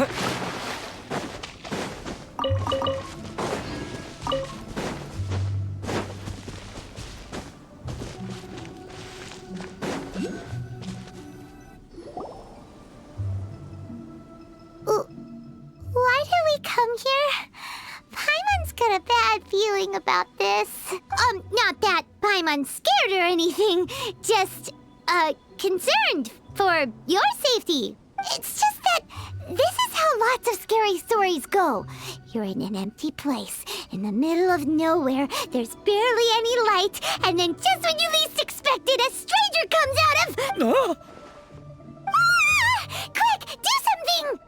Why did we come here? Paimon's got a bad feeling about this. Not that Paimon's scared or anything. Just, concerned for your safety. It's just that this is how lots of scary stories go. You're in an empty place, in the middle of nowhere, there's barely any light, and then just when you least expect it, a stranger comes out of... Quick, do something!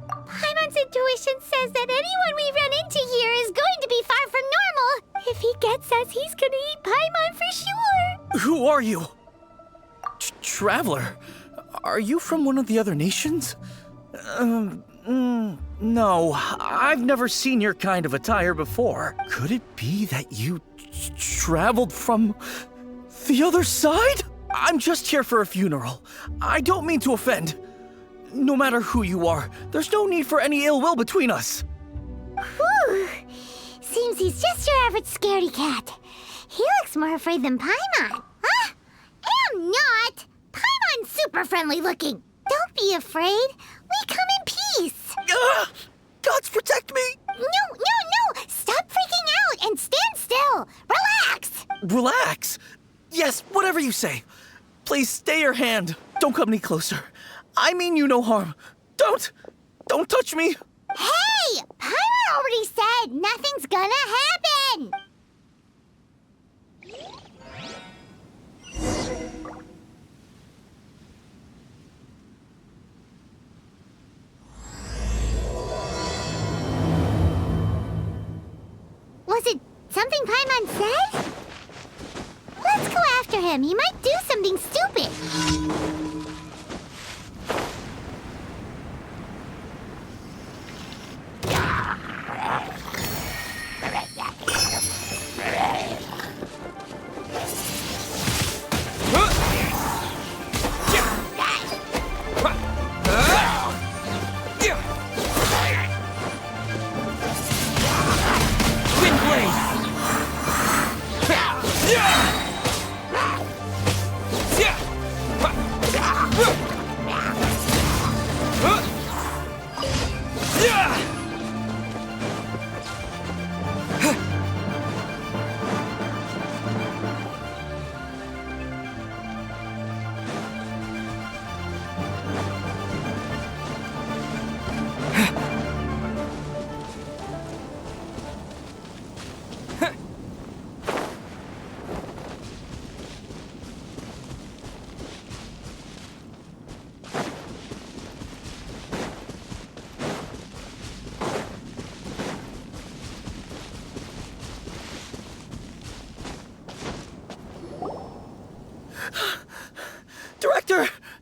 Paimon's intuition says that anyone we run into here is going to be far from normal. If he gets us, he's gonna eat Paimon for sure. Who are you? Traveler? Are you from one of the other nations? No, I've never seen your kind of attire before. Could it be that you traveled from the other side? I'm just here for a funeral. I don't mean to offend. No matter who you are, there's no need for any ill will between us. Whew. Seems he's just your average scaredy cat. He looks more afraid than Paimon. Huh? Am not! Paimon's super friendly looking. Don't be afraid. We come in peace. Gods protect me! No! Stop freaking out and stand still. Relax! Relax? Yes, whatever you say. Please stay your hand. Don't come any closer. I mean you no harm. Don't touch me. Hey! Paimon already said nothing's gonna happen! Was it something Paimon said? Let's go after him. He might do something stupid.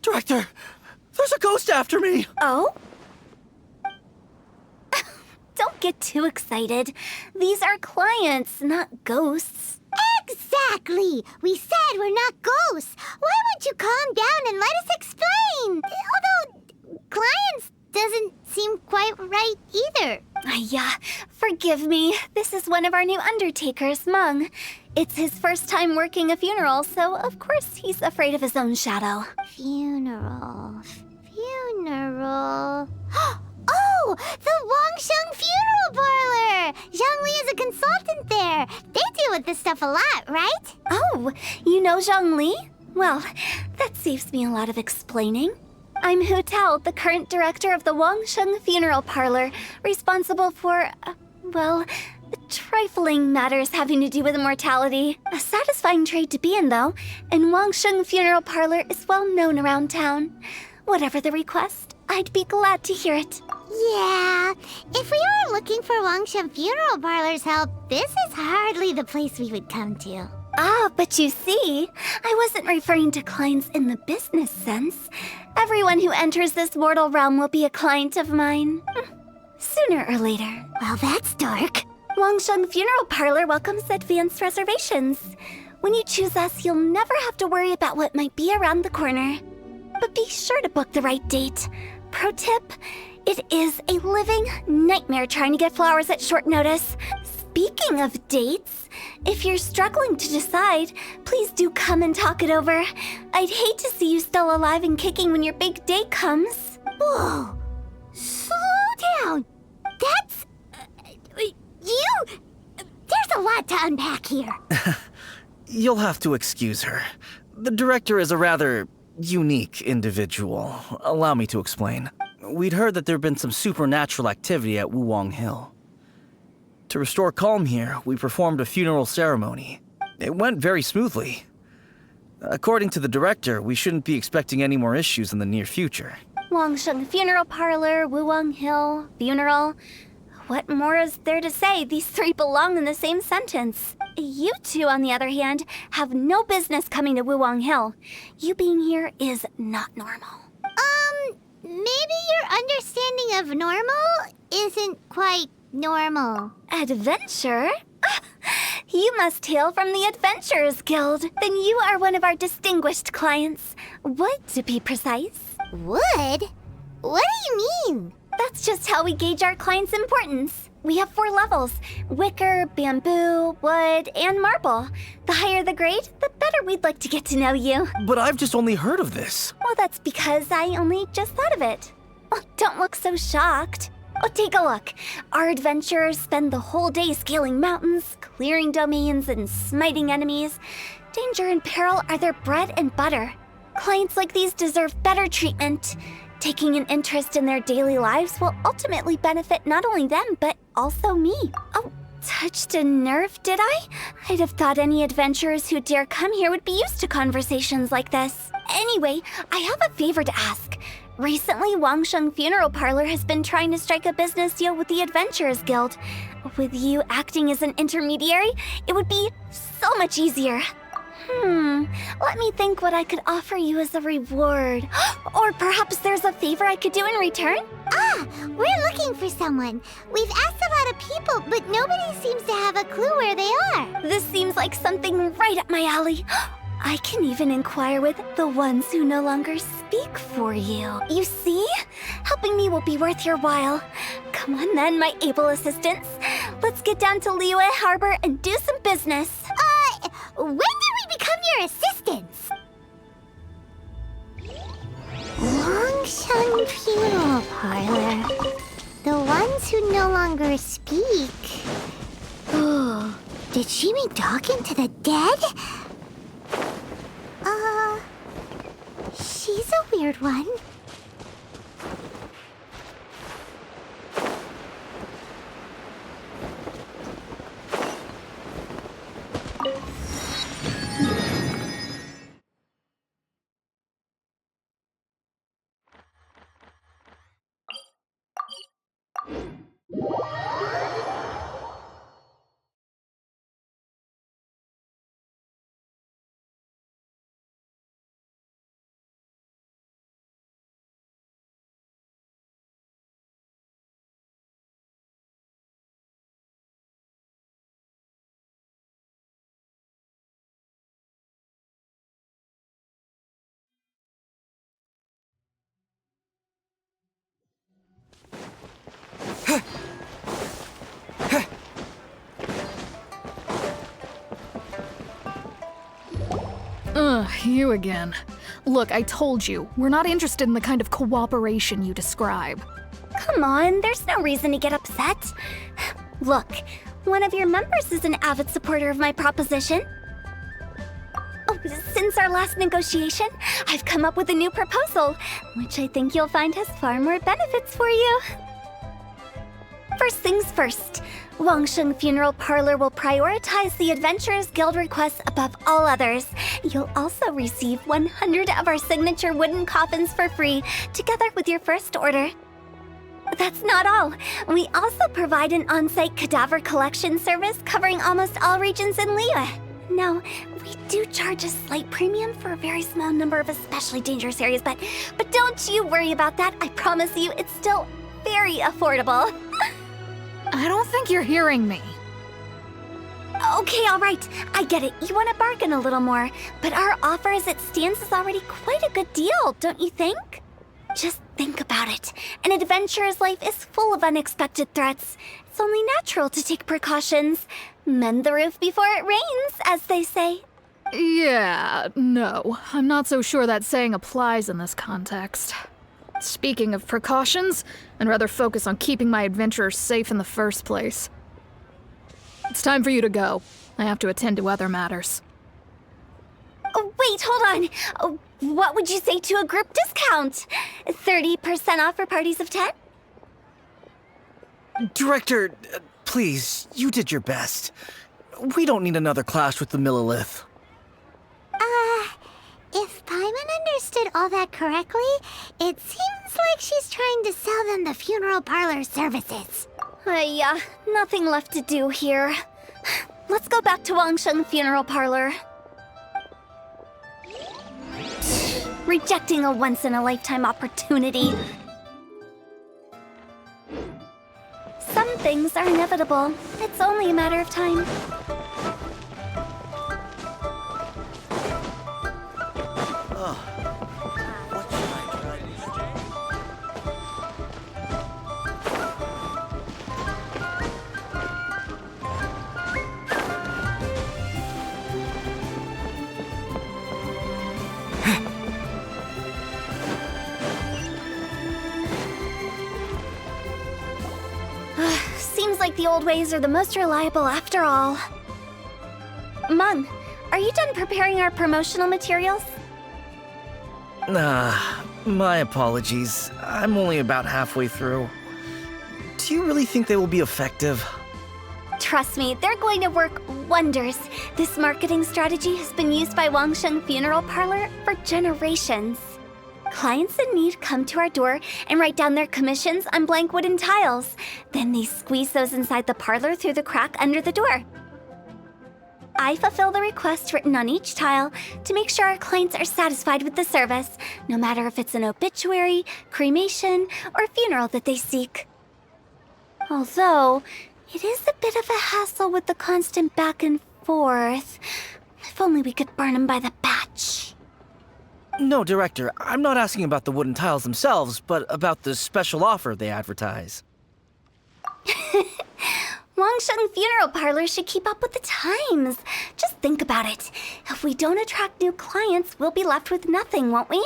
Director! There's a ghost after me! Oh? Don't get too excited. These are clients, not ghosts. Exactly! We said we're not ghosts. Why won't you calm down and let us explain? Although, clients doesn't seem quite right either. Yeah, forgive me. This is one of our new undertakers, Meng. It's his first time working a funeral, so of course he's afraid of his own shadow. Funeral. Oh! The Wangsheng Funeral Parlor! Zhongli is a consultant there. They deal with this stuff a lot, right? Oh, you know Zhongli? Well, that saves me a lot of explaining. I'm Hu Tao, the current director of the Wangsheng Funeral Parlor, responsible for, trifling matters having to do with immortality. A satisfying trade to be in, though, and Wangsheng Funeral Parlor is well known around town. Whatever the request, I'd be glad to hear it. Yeah, if we were looking for Wangsheng Funeral Parlor's help, this is hardly the place we would come to. Ah, but you see, I wasn't referring to clients in the business sense. Everyone who enters this mortal realm will be a client of mine. Sooner or later. Well, that's dark. Wangsheng Funeral Parlor welcomes advanced reservations. When you choose us, you'll never have to worry about what might be around the corner. But be sure to book the right date. Pro tip, It is a living nightmare trying to get flowers at short notice. Speaking of dates, if you're struggling to decide, please do come and talk it over. I'd hate to see you still alive and kicking when your big day comes. Whoa! Slow down! That's... you... There's a lot to unpack here. You'll have to excuse her. The director is a rather unique individual. Allow me to explain. We'd heard that there'd been some supernatural activity at Wuwang Hill. To restore calm here, we performed a funeral ceremony. It went very smoothly. According to the director, we shouldn't be expecting any more issues in the near future. Wangsheng Funeral Parlor, Wuwang Hill, funeral. What more is there to say? These three belong in the same sentence. You two, on the other hand, have no business coming to Wuwang Hill. You being here is not normal. Maybe your understanding of normal isn't quite normal. Adventure? You must hail from the Adventurers Guild. Then you are one of our distinguished clients. Wood, to be precise. Wood? What do you mean? That's just how we gauge our clients' importance. We have 4 levels: wicker, bamboo, wood, and marble. The higher the grade, the better we'd like to get to know you. But I've just only heard of this. Well, that's because I only just thought of it. Oh, don't look so shocked. Oh, take a look. Our adventurers spend the whole day scaling mountains, clearing domains, and smiting enemies. Danger and peril are their bread and butter. Clients like these deserve better treatment. Taking an interest in their daily lives will ultimately benefit not only them, but also me. Oh, touched a nerve, did I? I'd have thought any adventurers who dare come here would be used to conversations like this. Anyway, I have a favor to ask. Recently, Wangsheng Funeral Parlor has been trying to strike a business deal with the Adventurers Guild. With you acting as an intermediary, it would be so much easier. Let me think what I could offer you as a reward. Or perhaps there's a favor I could do in return? We're looking for someone. We've asked a lot of people, but nobody seems to have a clue where they are. This seems like something right up my alley. I can even inquire with the ones who no longer speak for you. You see? Helping me will be worth your while. Come on then, my able assistants. Let's get down to Liyue Harbor and do some business. When did we become your assistants? Longsheng Funeral Parlor. The ones who no longer speak. Oh, did she mean talking to the dead? She's a weird one. You again. Look, I told you, we're not interested in the kind of cooperation you describe. Come on, there's no reason to get upset. Look, one of your members is an avid supporter of my proposition. Oh, since our last negotiation, I've come up with a new proposal, which I think you'll find has far more benefits for you. First things first, Wangsheng Funeral Parlor will prioritize the Adventurers Guild requests above all others. You'll also receive 100 of our signature wooden coffins for free, together with your first order. That's not all. We also provide an on-site cadaver collection service covering almost all regions in Liyue. Now, we do charge a slight premium for a very small number of especially dangerous areas, but don't you worry about that. I promise you, it's still very affordable. I don't think you're hearing me. Okay, all right. I get it. You want to bargain a little more, but our offer as it stands is already quite a good deal, don't you think? Just think about it. An adventurer's life is full of unexpected threats. It's only natural to take precautions. Mend the roof before it rains, as they say. Yeah, no. I'm not so sure that saying applies in this context. Speaking of precautions, I'd rather focus on keeping my adventurers safe in the first place. It's time for you to go. I have to attend to other matters. Oh, wait, hold on. Oh, what would you say to a group discount? 30% off for parties of 10? Director, please, you did your best. We don't need another clash with the Millilith. If Paimon understood all that correctly, it seems like she's trying to sell them the funeral parlor services. Nothing left to do here. Let's go back to Wangsheng Funeral Parlor. Rejecting a once-in-a-lifetime opportunity. Some things are inevitable. It's only a matter of time. What should I try Seems like the old ways are the most reliable after all. Mung, are you done preparing our promotional materials? My apologies. I'm only about halfway through. Do you really think they will be effective? Trust me, they're going to work wonders. This marketing strategy has been used by Wangsheng Funeral Parlor for generations. Clients in need come to our door and write down their commissions on blank wooden tiles. Then they squeeze those inside the parlor through the crack under the door. I fulfill the request written on each tile to make sure our clients are satisfied with the service, no matter if it's an obituary, cremation, or funeral that they seek. Although, it is a bit of a hassle with the constant back and forth. If only we could burn them by the batch. No, Director, I'm not asking about the wooden tiles themselves, but about the special offer they advertise. Wangsheng Funeral Parlor should keep up with the times. Just think about it. If we don't attract new clients, we'll be left with nothing, won't we?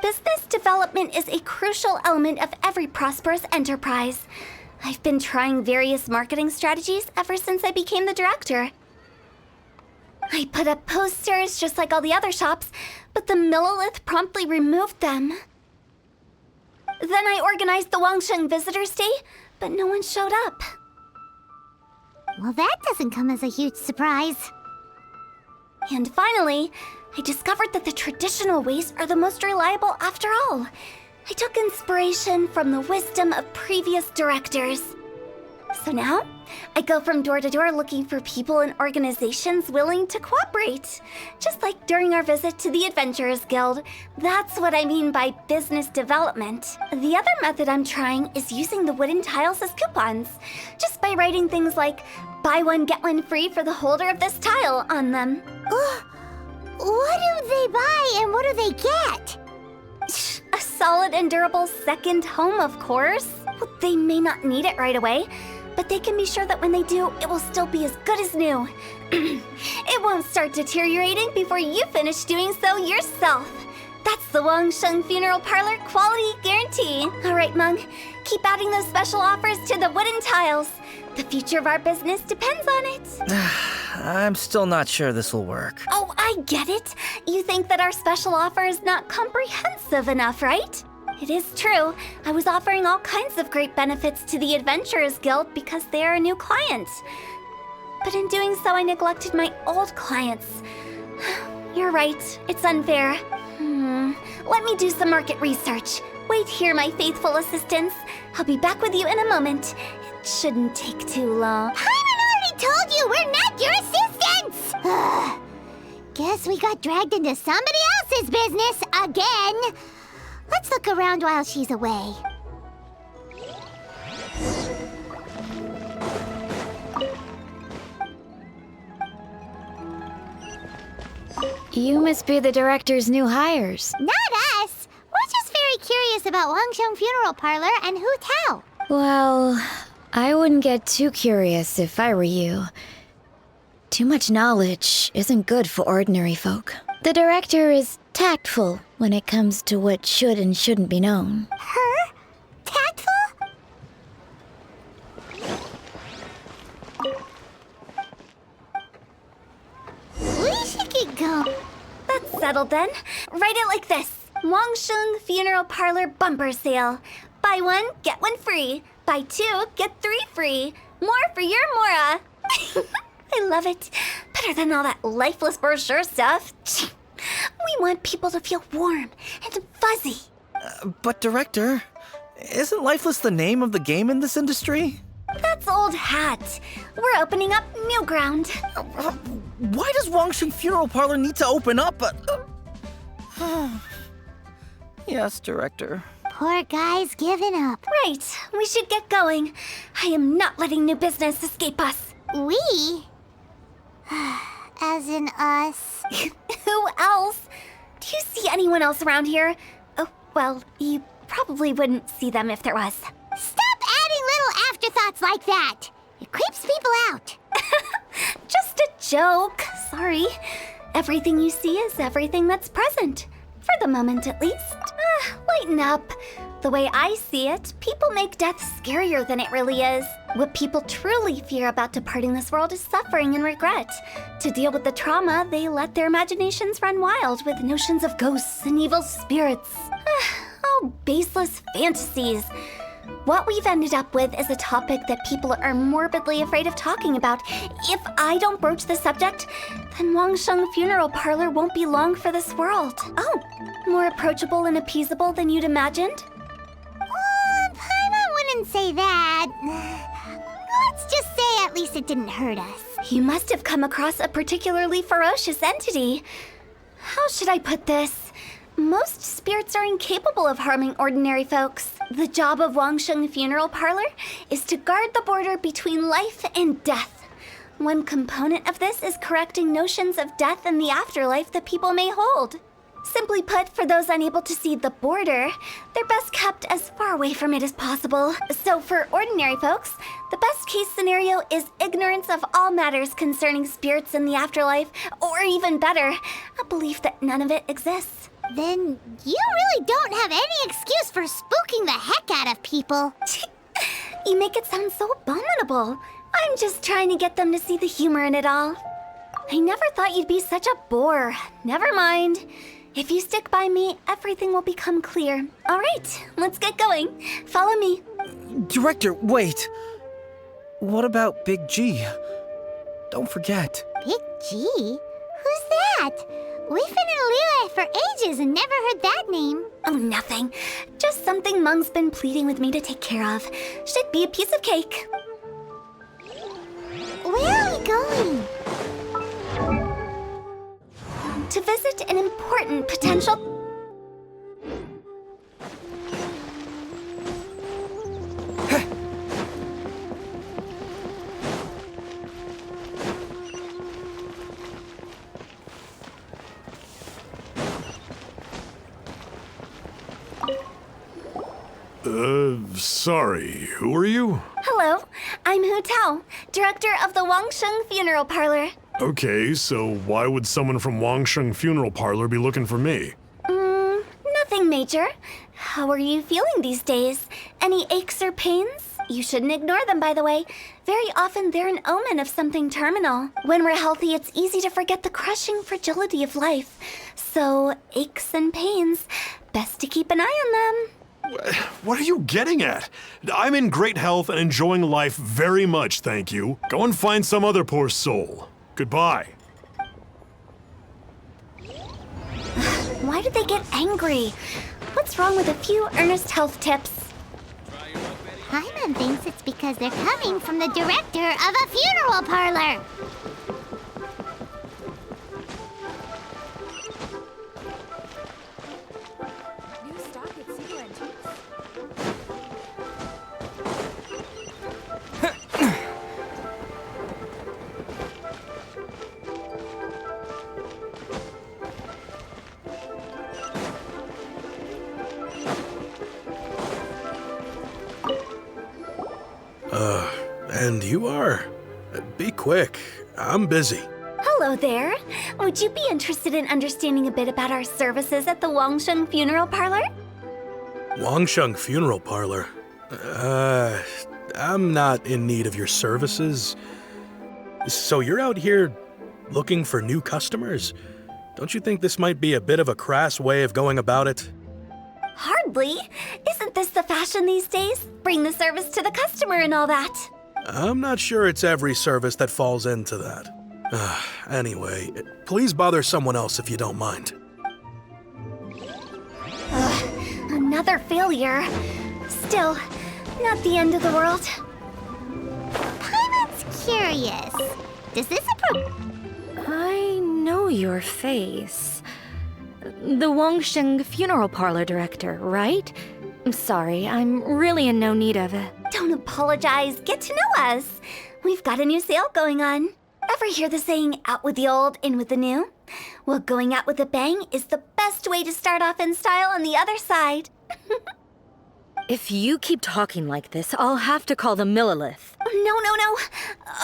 Business development is a crucial element of every prosperous enterprise. I've been trying various marketing strategies ever since I became the director. I put up posters just like all the other shops, but the Millilith promptly removed them. Then I organized the Wangsheng Visitors Day, but no one showed up. Well, that doesn't come as a huge surprise. And finally, I discovered that the traditional ways are the most reliable after all. I took inspiration from the wisdom of previous directors. So now, I go from door to door looking for people and organizations willing to cooperate. Just like during our visit to the Adventurers Guild. That's what I mean by business development. The other method I'm trying is using the wooden tiles as coupons. Just by writing things like, buy one, get one free for the holder of this tile on them. What do they buy and what do they get? A solid and durable second home, of course. Well, they may not need it right away, but they can be sure that when they do, it will still be as good as new. It won't start deteriorating before you finish doing so yourself. That's the Wangsheng Funeral Parlor quality guarantee. All right, Mung, keep adding those special offers to the wooden tiles. The future of our business depends on it. I'm still not sure this will work. Oh, I get it. You think that our special offer is not comprehensive enough, right? It is true. I was offering all kinds of great benefits to the Adventurers Guild because they are a new client. But in doing so, I neglected my old clients. You're right. It's unfair. Let me do some market research. Wait here, my faithful assistants. I'll be back with you in a moment. It shouldn't take too long. Paimon already told you we're not your assistants! Guess we got dragged into somebody else's business again. Let's look around while she's away. You must be the director's new hires. Not us. We're just very curious about Wangsheng Funeral Parlor and Hu Tao. Well, I wouldn't get too curious if I were you. Too much knowledge isn't good for ordinary folk. The director is tactful when it comes to what should and shouldn't be known. Her? Tactful? We should get going. That's settled then. Write it like this. Wangsheng Funeral Parlor Bumper Sale. Buy one, get one free. Buy two, get three free. More for your Mora. I love it. Better than all that lifeless brochure stuff. We want people to feel warm and fuzzy. But Director, isn't Lifeless the name of the game in this industry? That's old hat. We're opening up new ground. Why does Wangsheng Funeral Parlor need to open up? Yes, Director. Poor guy's giving up. Right, we should get going. I am not letting new business escape us. We? As in us. Who else? Do you see anyone else around here? Oh, well, you probably wouldn't see them if there was. Stop adding little afterthoughts like that. It creeps people out. Just a joke. Sorry. Everything you see is everything that's present. For the moment, at least. Lighten up. The way I see it, people make death scarier than it really is. What people truly fear about departing this world is suffering and regret. To deal with the trauma, they let their imaginations run wild with notions of ghosts and evil spirits. Oh, baseless fantasies. What we've ended up with is a topic that people are morbidly afraid of talking about. If I don't broach the subject, then Wangsheng Funeral Parlor won't be long for this world. Oh, more approachable and appeasable than you'd imagined? Paimon wouldn't say that. Let's just say at least it didn't hurt us. You must have come across a particularly ferocious entity. How should I put this? Most spirits are incapable of harming ordinary folks. The job of Wangsheng Funeral Parlor is to guard the border between life and death. One component of this is correcting notions of death and the afterlife that people may hold. Simply put, for those unable to see the border, they're best kept as far away from it as possible. So for ordinary folks, the best case scenario is ignorance of all matters concerning spirits in the afterlife, or even better, a belief that none of it exists. Then you really don't have any excuse for spooking the heck out of people. You make it sound so abominable. I'm just trying to get them to see the humor in it all. I never thought you'd be such a bore. Never mind. If you stick by me, everything will become clear. All right, let's get going. Follow me. Director, wait. What about Big G? Don't forget. Big G? Who's that? We've been in Liyue for ages and never heard that name. Oh, nothing. Just something Mung's been pleading with me to take care of. Should be a piece of cake. Where are we going? To visit an important potential... Sorry, who are you? Hello, I'm Hu Tao, director of the Wangsheng Funeral Parlor. Okay, so why would someone from Wangsheng Funeral Parlor be looking for me? Nothing major. How are you feeling these days? Any aches or pains? You shouldn't ignore them, by the way. Very often they're an omen of something terminal. When we're healthy, it's easy to forget the crushing fragility of life. So, aches and pains, best to keep an eye on them. What are you getting at? I'm in great health and enjoying life very much, thank you. Go and find some other poor soul. Goodbye. Why do they get angry? What's wrong with a few earnest health tips? Paimon thinks it's because they're coming from the director of a funeral parlor. And you are? Be quick. I'm busy. Hello there. Would you be interested in understanding a bit about our services at the Wangsheng Funeral Parlor? Wangsheng Funeral Parlor? I'm not in need of your services. So you're out here looking for new customers? Don't you think this might be a bit of a crass way of going about it? Hardly. Isn't this the fashion these days? Bring the service to the customer and all that. I'm not sure it's every service that falls into that. Anyway, please bother someone else if you don't mind. Another failure. Still, not the end of the world. Paimon's curious. Does this I know your face. The Wangsheng Funeral Parlor director, right? I'm sorry, I'm really in no need of it. Don't apologize. Get to know us. We've got a new sale going on. Ever hear the saying, out with the old, in with the new? Well, going out with a bang is the best way to start off in style on the other side. If you keep talking like this, I'll have to call the Millilith. No.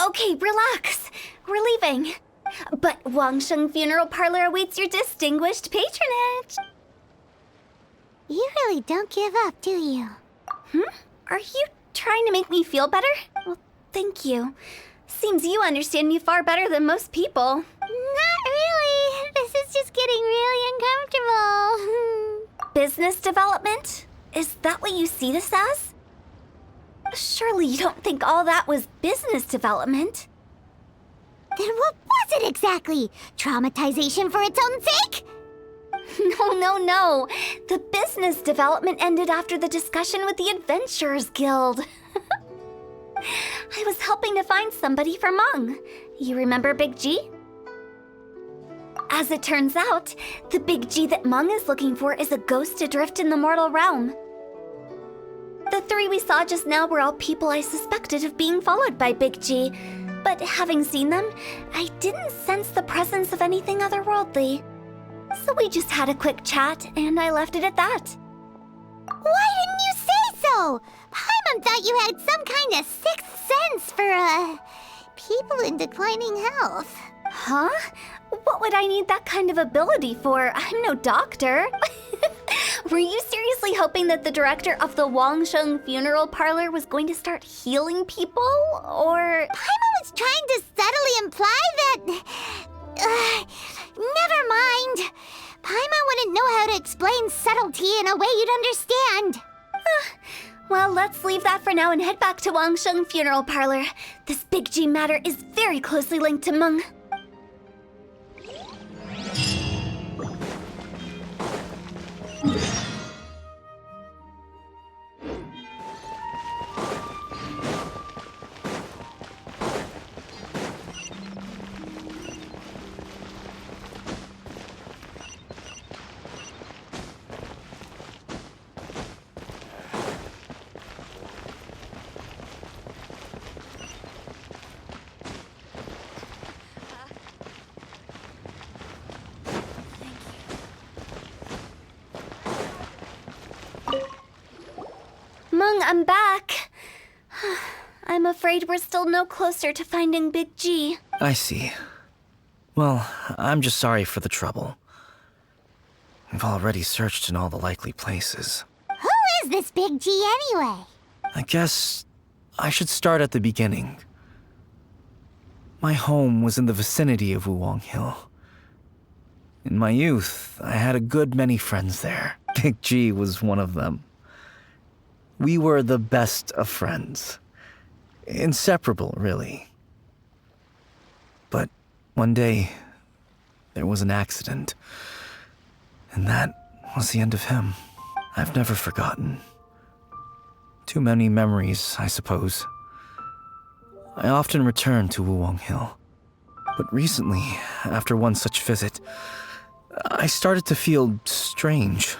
Okay, relax. We're leaving. But Wangsheng Funeral Parlor awaits your distinguished patronage. You really don't give up, do you? Are you trying to make me feel better? Well, thank you. Seems you understand me far better than most people. Not really. This is just getting really uncomfortable. Business development? Is that what you see this as? Surely you don't think all that was business development. Then what was it exactly? Traumatization for its own sake? No. The business development ended after the discussion with the Adventurers Guild. I was helping to find somebody for Meng. You remember Big G? As it turns out, the Big G that Meng is looking for is a ghost adrift in the mortal realm. The three we saw just now were all people I suspected of being followed by Big G, but having seen them, I didn't sense the presence of anything otherworldly. So we just had a quick chat, and I left it at that. Why didn't you say so? Paimon thought you had some kind of sixth sense for, people in declining health. Huh? What would I need that kind of ability for? I'm no doctor. Were you seriously hoping that the director of the Wangsheng Funeral Parlor was going to start healing people, or...? Paimon was trying to subtly imply that... never mind. Paimon wouldn't know how to explain subtlety in a way you'd understand. Well, let's leave that for now and head back to Wangsheng Funeral Parlor. This Big G matter is very closely linked to Meng. Meng, I'm back. I'm afraid we're still no closer to finding Big G. I see. Well, I'm just sorry for the trouble. We've already searched in all the likely places. Who is this Big G anyway? I guess I should start at the beginning. My home was in the vicinity of Wuwang Hill. In my youth, I had a good many friends there. Big G was one of them. We were the best of friends. Inseparable, really. But one day, there was an accident. And that was the end of him. I've never forgotten. Too many memories, I suppose. I often return to Wuwang Hill. But recently, after one such visit, I started to feel strange.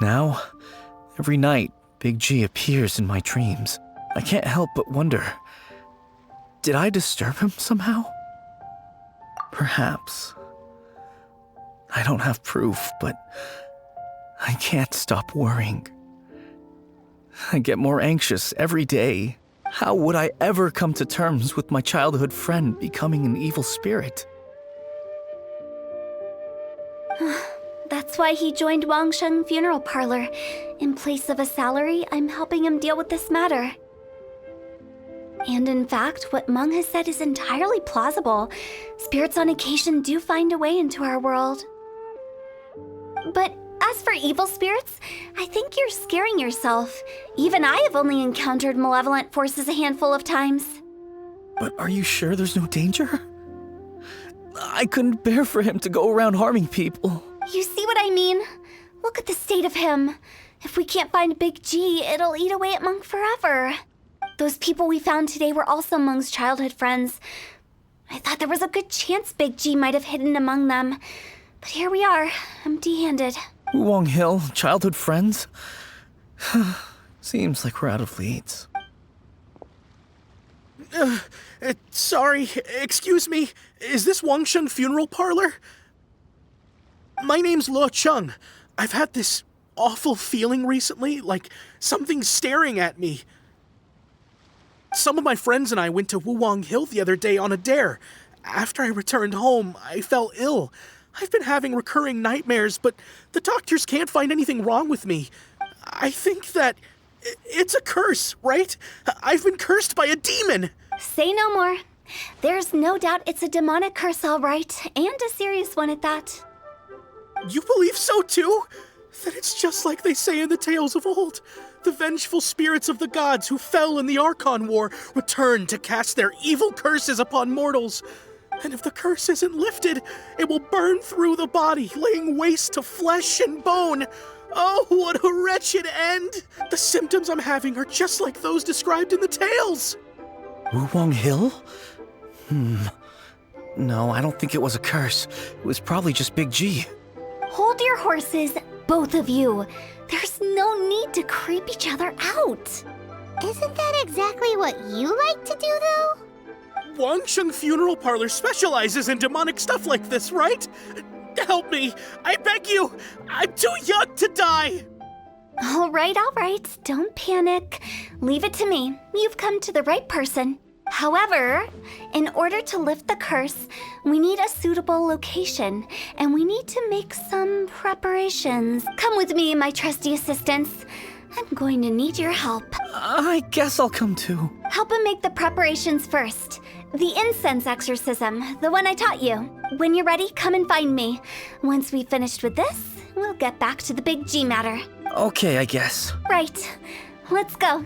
Now, every night, Big G appears in my dreams. I can't help but wonder, did I disturb him somehow? Perhaps. I don't have proof, but I can't stop worrying. I get more anxious every day. How would I ever come to terms with my childhood friend becoming an evil spirit? That's why he joined Wangsheng Funeral Parlor. In place of a salary, I'm helping him deal with this matter. And in fact, what Meng has said is entirely plausible. Spirits on occasion do find a way into our world. But as for evil spirits, I think you're scaring yourself. Even I have only encountered malevolent forces a handful of times. But are you sure there's no danger? I couldn't bear for him to go around harming people. You see what I mean? Look at the state of him. If we can't find Big G, it'll eat away at Meng forever. Those people we found today were also Meng's childhood friends. I thought there was a good chance Big G might have hidden among them. But here we are, empty-handed. Wulong Hill, childhood friends? Seems like we're out of leads. Sorry, excuse me. Is this Wangsheng Funeral Parlor? My name's Luo Chung. I've had this awful feeling recently, like something's staring at me. Some of my friends and I went to Wulong Hill the other day on a dare. After I returned home, I fell ill. I've been having recurring nightmares, but the doctors can't find anything wrong with me. I think that it's a curse, right? I've been cursed by a demon. Say no more. There's no doubt it's a demonic curse, all right, and a serious one at that. You believe so too? Then it's just like they say in the tales of old. The vengeful spirits of the gods who fell in the Archon War return to cast their evil curses upon mortals. And if the curse isn't lifted, it will burn through the body, laying waste to flesh and bone. Oh, what a wretched end! The symptoms I'm having are just like those described in the tales. Wulong Hill? No, I don't think it was a curse. It was probably just Big G. Hold your horses, both of you. There's no need to creep each other out. Isn't that exactly what you like to do, though? Wangsheng Funeral Parlor specializes in demonic stuff like this, right? Help me! I beg you! I'm too young to die! All right. Don't panic. Leave it to me. You've come to the right person. However, in order to lift the curse, we need a suitable location, and we need to make some preparations. Come with me, my trusty assistants. I'm going to need your help. I guess I'll come too. Help him make the preparations first. The incense exorcism, the one I taught you. When you're ready, come and find me. Once we've finished with this, we'll get back to the Big G matter. Okay, I guess. Right. Let's go.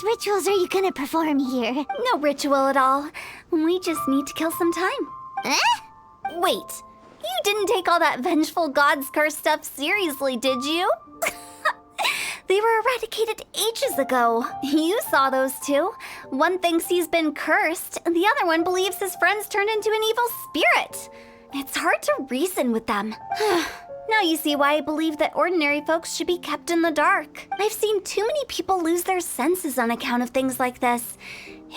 Rituals are you gonna perform here? No ritual at all. We just need to kill some time. Eh? Wait, you didn't take all that vengeful god's curse stuff seriously, did you? They were eradicated ages ago. You saw those two. One thinks he's been cursed, and the other one believes his friends turned into an evil spirit. It's hard to reason with them. Now you see why I believe that ordinary folks should be kept in the dark. I've seen too many people lose their senses on account of things like this.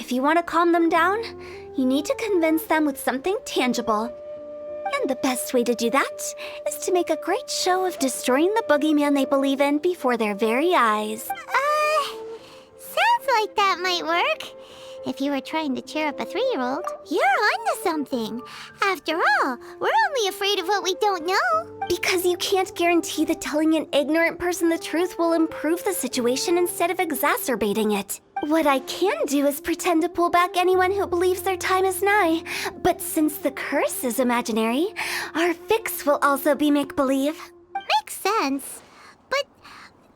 If you want to calm them down, you need to convince them with something tangible. And the best way to do that is to make a great show of destroying the boogeyman they believe in before their very eyes. Sounds like that might work. if you were trying to cheer up a 3-year-old. You're onto something. After all, we're only afraid of what we don't know. Because you can't guarantee that telling an ignorant person the truth will improve the situation instead of exacerbating it. What I can do is pretend to pull back anyone who believes their time is nigh. But since the curse is imaginary, our fix will also be make-believe. Makes sense. But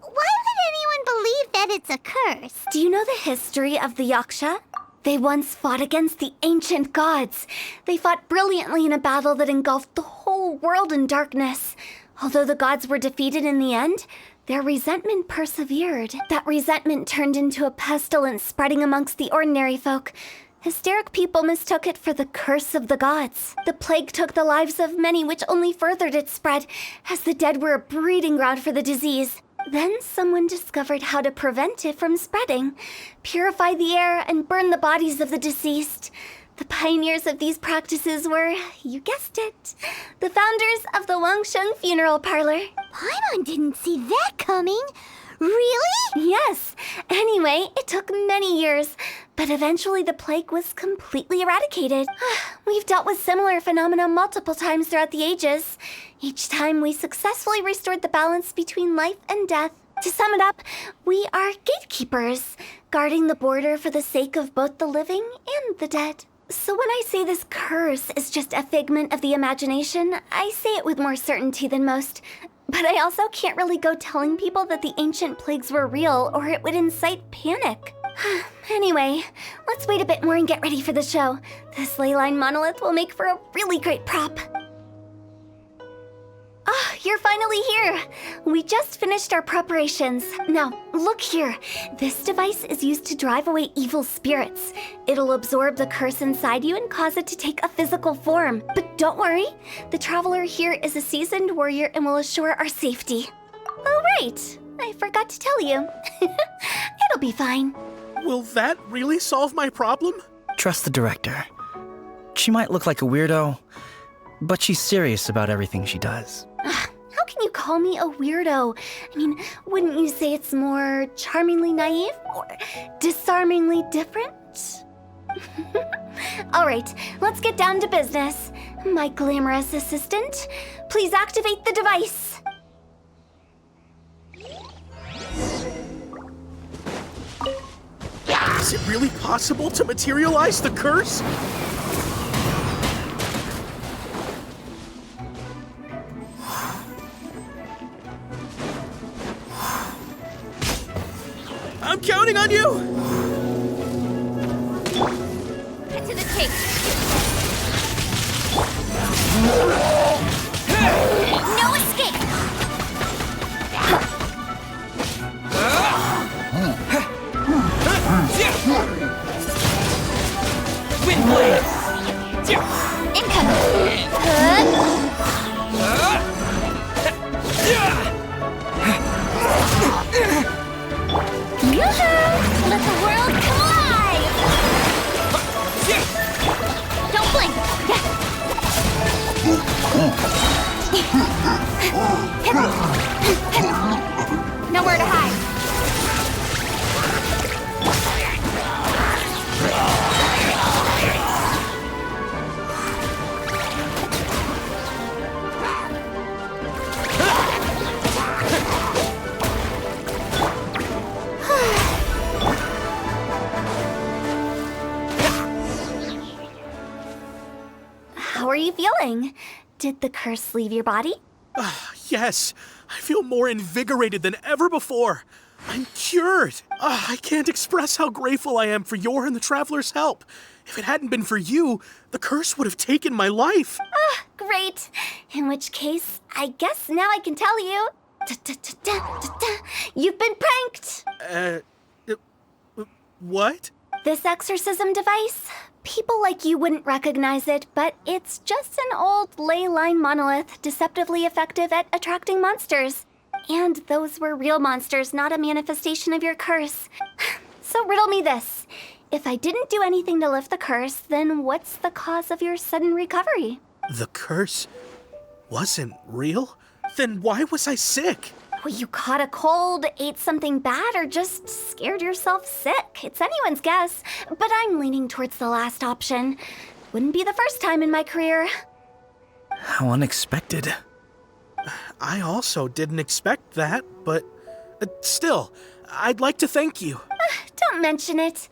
why would anyone believe that it's a curse? Do you know the history of the Yaksha? They once fought against the ancient gods. They fought brilliantly in a battle that engulfed the whole world in darkness. Although the gods were defeated in the end, their resentment persevered. That resentment turned into a pestilence spreading amongst the ordinary folk. Hysteric people mistook it for the curse of the gods. The plague took the lives of many, which only furthered its spread, as the dead were a breeding ground for the disease. Then someone discovered how to prevent it from spreading, purify the air, and burn the bodies of the deceased. The pioneers of these practices were, you guessed it, the founders of the Wangsheng Funeral Parlor. Paimon didn't see that coming. Really? Yes. Anyway, it took many years, but eventually the plague was completely eradicated. We've dealt with similar phenomena multiple times throughout the ages. Each time we successfully restored the balance between life and death. To sum it up, we are gatekeepers, guarding the border for the sake of both the living and the dead. So when I say this curse is just a figment of the imagination, I say it with more certainty than most. But I also can't really go telling people that the ancient plagues were real, or it would incite panic. Anyway, let's wait a bit more and get ready for the show. This ley line monolith will make for a really great prop. You're finally here! We just finished our preparations. Now, look here. This device is used to drive away evil spirits. It'll absorb the curse inside you and cause it to take a physical form. But don't worry, the traveler here is a seasoned warrior and will assure our safety. Oh, right. I forgot to tell you. It'll be fine. Will that really solve my problem? Trust the director. She might look like a weirdo, but she's serious about everything she does. How can you call me a weirdo? I mean, wouldn't you say it's more charmingly naive or disarmingly different? All right, let's get down to business. My glamorous assistant, please activate the device. Is it really possible to materialize the curse? I'm counting on you! Get to the tape. No escape! Wind blade! Incoming! Yoo-hoo! Let the world come alive! Don't blink! Nowhere to hide. How are you feeling? Did the curse leave your body? Yes, I feel more invigorated than ever before. I'm cured. I can't express how grateful I am for your and the Traveler's help. If it hadn't been for you, the curse would have taken my life. Great. In which case, I guess now I can tell you. You've been pranked. What? This exorcism device, people like you wouldn't recognize it, but it's just an old ley line monolith deceptively effective at attracting monsters. And those were real monsters, not a manifestation of your curse. So riddle me this. If I didn't do anything to lift the curse, then what's the cause of your sudden recovery? The curse wasn't real? Then why was I sick? You caught a cold, ate something bad, or just scared yourself sick. It's anyone's guess, but I'm leaning towards the last option. Wouldn't be the first time in my career. How unexpected. I also didn't expect that, but still, I'd like to thank you. Don't mention it.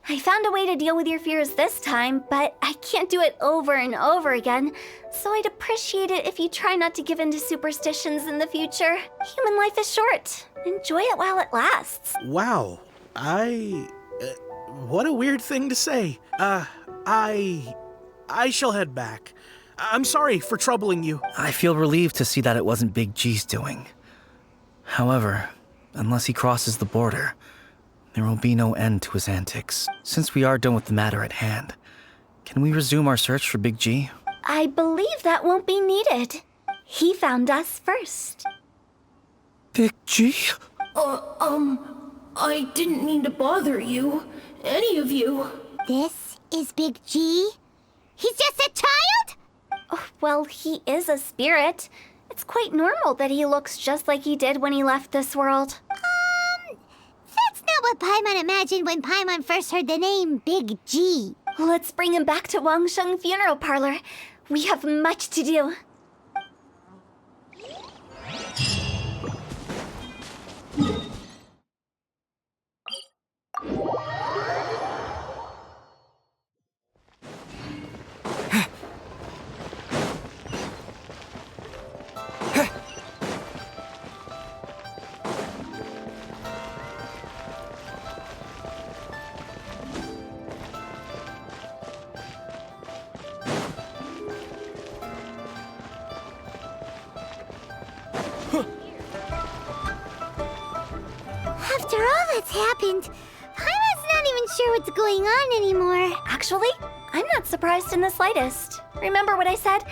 I found a way to deal with your fears this time, but I can't do it over and over again, so I'd appreciate it if you try not to give in to superstitions in the future. Human life is short. Enjoy it while it lasts. Wow, what a weird thing to say. I shall head back. I'm sorry for troubling you. I feel relieved to see that it wasn't Big G's doing. However, unless he crosses the border, there will be no end to his antics. Since we are done with the matter at hand, can we resume our search for Big G? I believe that won't be needed. He found us first. Big G? I didn't mean to bother you. Any of you. This is Big G? He's just a child? Oh, well, he is a spirit. It's quite normal that he looks just like he did when he left this world. That's not what Paimon imagined when Paimon first heard the name Big G. Let's bring him back to Wangsheng Funeral Parlor. We have much to do. After all that's happened, Paimon's not even sure what's going on anymore. Actually, I'm not surprised in the slightest. Remember what I said?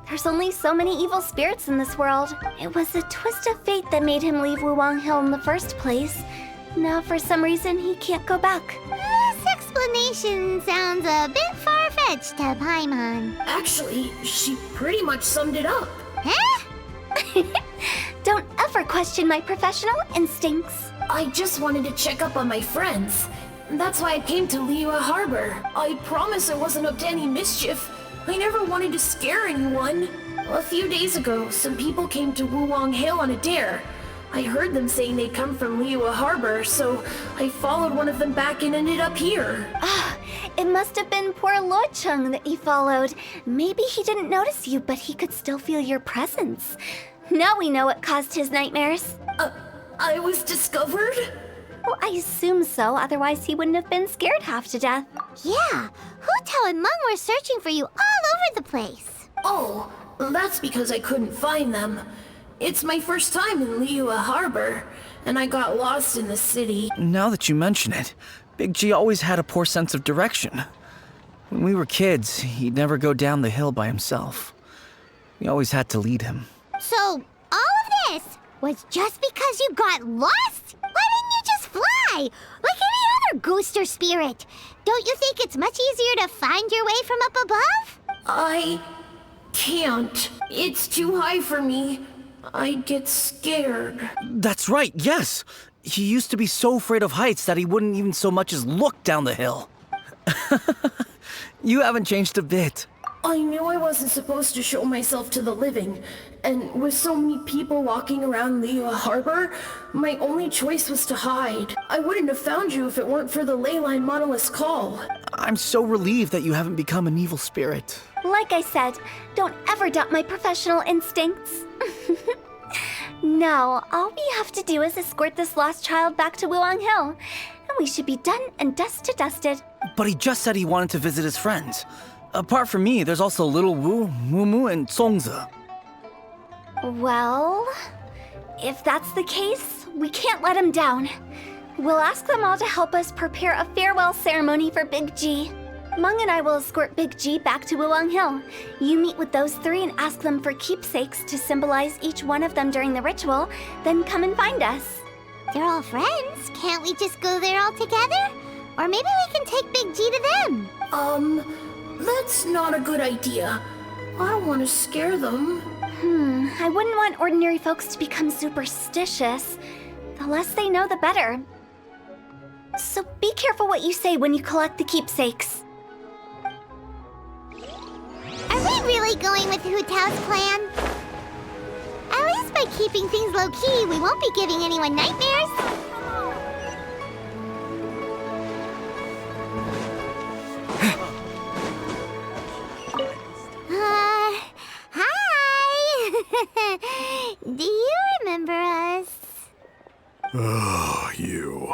There's only so many evil spirits in this world. It was a twist of fate that made him leave Wuwang Hill in the first place. Now, for some reason, he can't go back. This explanation sounds a bit far-fetched to Paimon. Actually, she pretty much summed it up. Huh? Don't ever question my professional instincts. I just wanted to check up on my friends. That's why I came to Liyue Harbor. I promise I wasn't up to any mischief. I never wanted to scare anyone. A few days ago, some people came to Wuwang Hill on a dare. I heard them saying they'd come from Liyue Harbor, so I followed one of them back and ended up here. It must have been poor Lo Chung that you followed. Maybe he didn't notice you, but he could still feel your presence. Now we know what caused his nightmares. I was discovered? Well, I assume so, otherwise he wouldn't have been scared half to death. Yeah, Hu Tao and Meng were searching for you all over the place. Oh, that's because I couldn't find them. It's my first time in Liyue Harbor, and I got lost in the city. Now that you mention it, Big G always had a poor sense of direction. When we were kids, he'd never go down the hill by himself. We always had to lead him. So, all of this was just because you got lost? Why didn't you just fly? Like any other ghost or spirit? Don't you think it's much easier to find your way from up above? I can't. It's too high for me. I'd get scared. That's right, yes! He used to be so afraid of heights that he wouldn't even so much as look down the hill. You haven't changed a bit. I knew I wasn't supposed to show myself to the living, and with so many people walking around Liyue Harbor, my only choice was to hide. I wouldn't have found you if it weren't for the Leyline Monolith's call. I'm so relieved that you haven't become an evil spirit. Like I said, don't ever doubt my professional instincts. Now, all we have to do is escort this lost child back to Wuwang Hill, and we should be done and dusted. But he just said he wanted to visit his friends. Apart from me, there's also Little Wu, Mumu, and Songzi. Well, if that's the case, we can't let him down. We'll ask them all to help us prepare a farewell ceremony for Big G. Meng and I will escort Big G back to Wuwang Hill. You meet with those three and ask them for keepsakes to symbolize each one of them during the ritual, then come and find us. They're all friends. Can't we just go there all together? Or maybe we can take Big G to them. That's not a good idea. I don't want to scare them. I wouldn't want ordinary folks to become superstitious. The less they know, the better. So be careful what you say when you collect the keepsakes. Are we really going with Hu Tao's plan? At least by keeping things low-key, we won't be giving anyone nightmares. Hi! Do you remember us? Oh, you.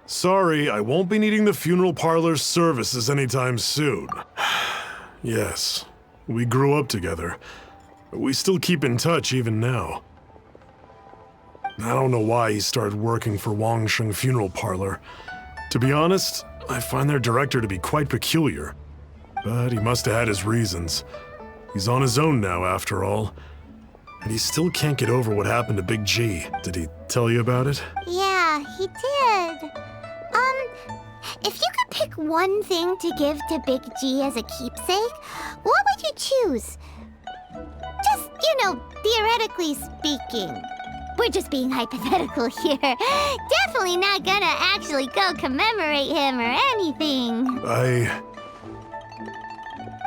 Sorry, I won't be needing the funeral parlor's services anytime soon. Yes, we grew up together. We still keep in touch even now. I don't know why he started working for Wangsheng Funeral Parlor. To be honest, I find their director to be quite peculiar. But he must have had his reasons. He's on his own now, after all. And he still can't get over what happened to Big G. Did he tell you about it? Yeah, he did. If you could pick one thing to give to Big G as a keepsake, what would you choose? Just, theoretically speaking. We're just being hypothetical here. Definitely not gonna actually go commemorate him or anything.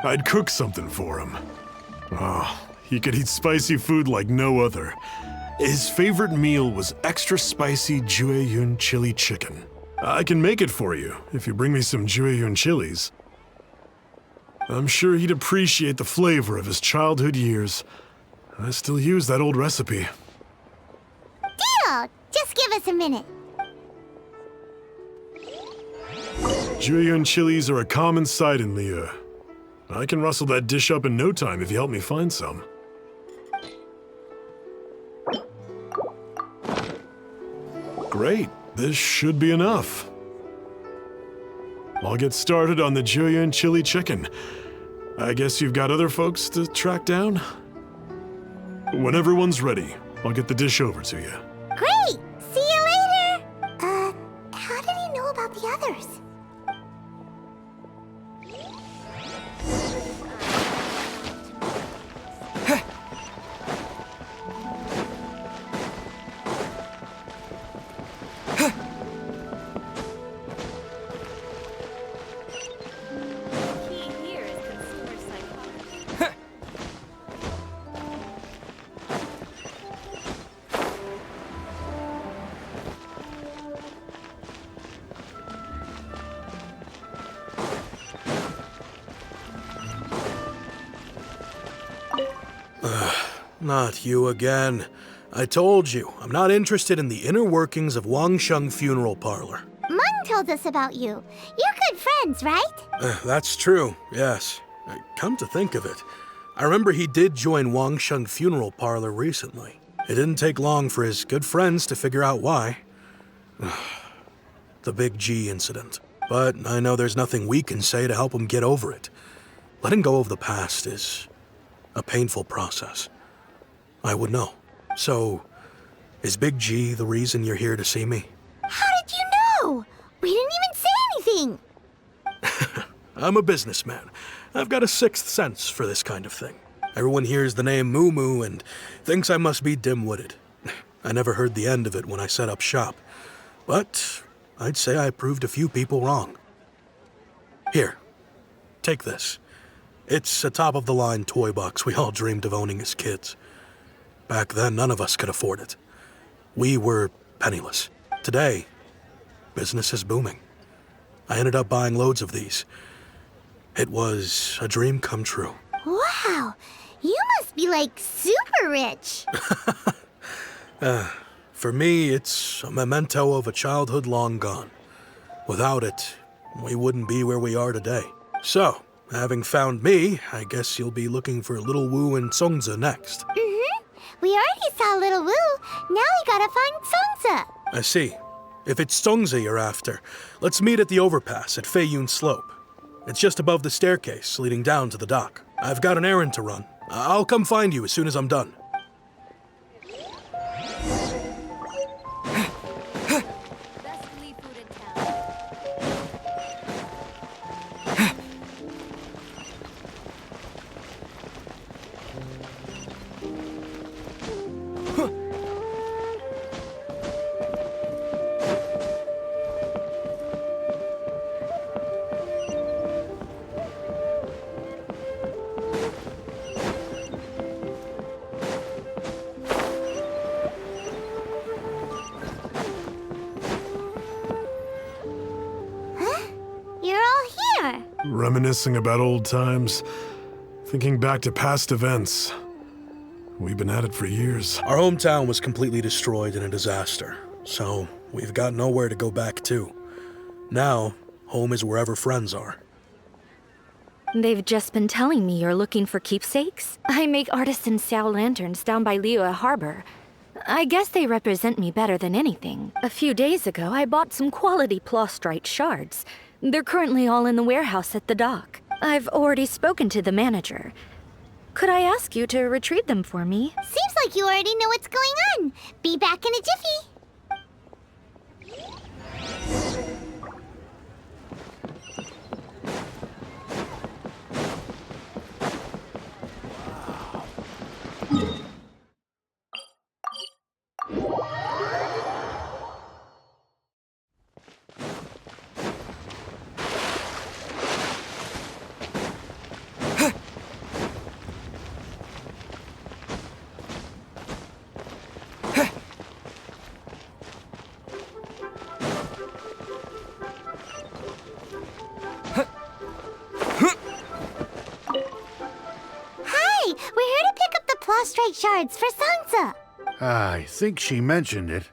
I'd cook something for him. Oh, he could eat spicy food like no other. His favorite meal was extra spicy Jueyun chili chicken. I can make it for you if you bring me some Jueyun chilies. I'm sure he'd appreciate the flavor of his childhood years. I still use that old recipe. Deal! Just give us a minute. Jueyun chilies are a common sight in Liyue. I can rustle that dish up in no time if you help me find some. Great, this should be enough. I'll get started on the Jueyun chili chicken. I guess you've got other folks to track down? When everyone's ready, I'll get the dish over to you. Great! See you later! How did he know about the others? Not you again. I told you, I'm not interested in the inner workings of Wangsheng Funeral Parlor. Mung told us about you. You're good friends, right? That's true, yes. Come to think of it, I remember he did join Wangsheng Funeral Parlor recently. It didn't take long for his good friends to figure out why. The Big G incident. But I know there's nothing we can say to help him get over it. Letting go of the past is a painful process. I would know. So, is Big G the reason you're here to see me? How did you know? We didn't even say anything. I'm a businessman. I've got a sixth sense for this kind of thing. Everyone hears the name Moo Moo and thinks I must be dim-witted. I never heard the end of it when I set up shop. But I'd say I proved a few people wrong. Here, take this. It's a top-of-the-line toy box we all dreamed of owning as kids. Back then, none of us could afford it. We were penniless. Today, business is booming. I ended up buying loads of these. It was a dream come true. Wow, you must be like super rich. For me, it's a memento of a childhood long gone. Without it, we wouldn't be where we are today. So, having found me, I guess you'll be looking for Little Wu and Songza next. We already saw Little Wu. Now we gotta find Songza. I see. If it's Songza you're after, let's meet at the overpass at Feiyun Slope. It's just above the staircase leading down to the dock. I've got an errand to run. I'll come find you as soon as I'm done. reminiscing about old times, thinking back to past events. We've been at it for years. Our hometown was completely destroyed in a disaster, so we've got nowhere to go back to. Now, home is wherever friends are. They've just been telling me you're looking for keepsakes. I make artisan Sao lanterns down by Liyue Harbor. I guess they represent me better than anything. A few days ago, I bought some quality plastrite shards. They're currently all in the warehouse at the dock. I've already spoken to the manager. Could I ask you to retrieve them for me? Seems like you already know what's going on. Be back in a jiffy. Prostrate shards for Sansa. I think she mentioned it.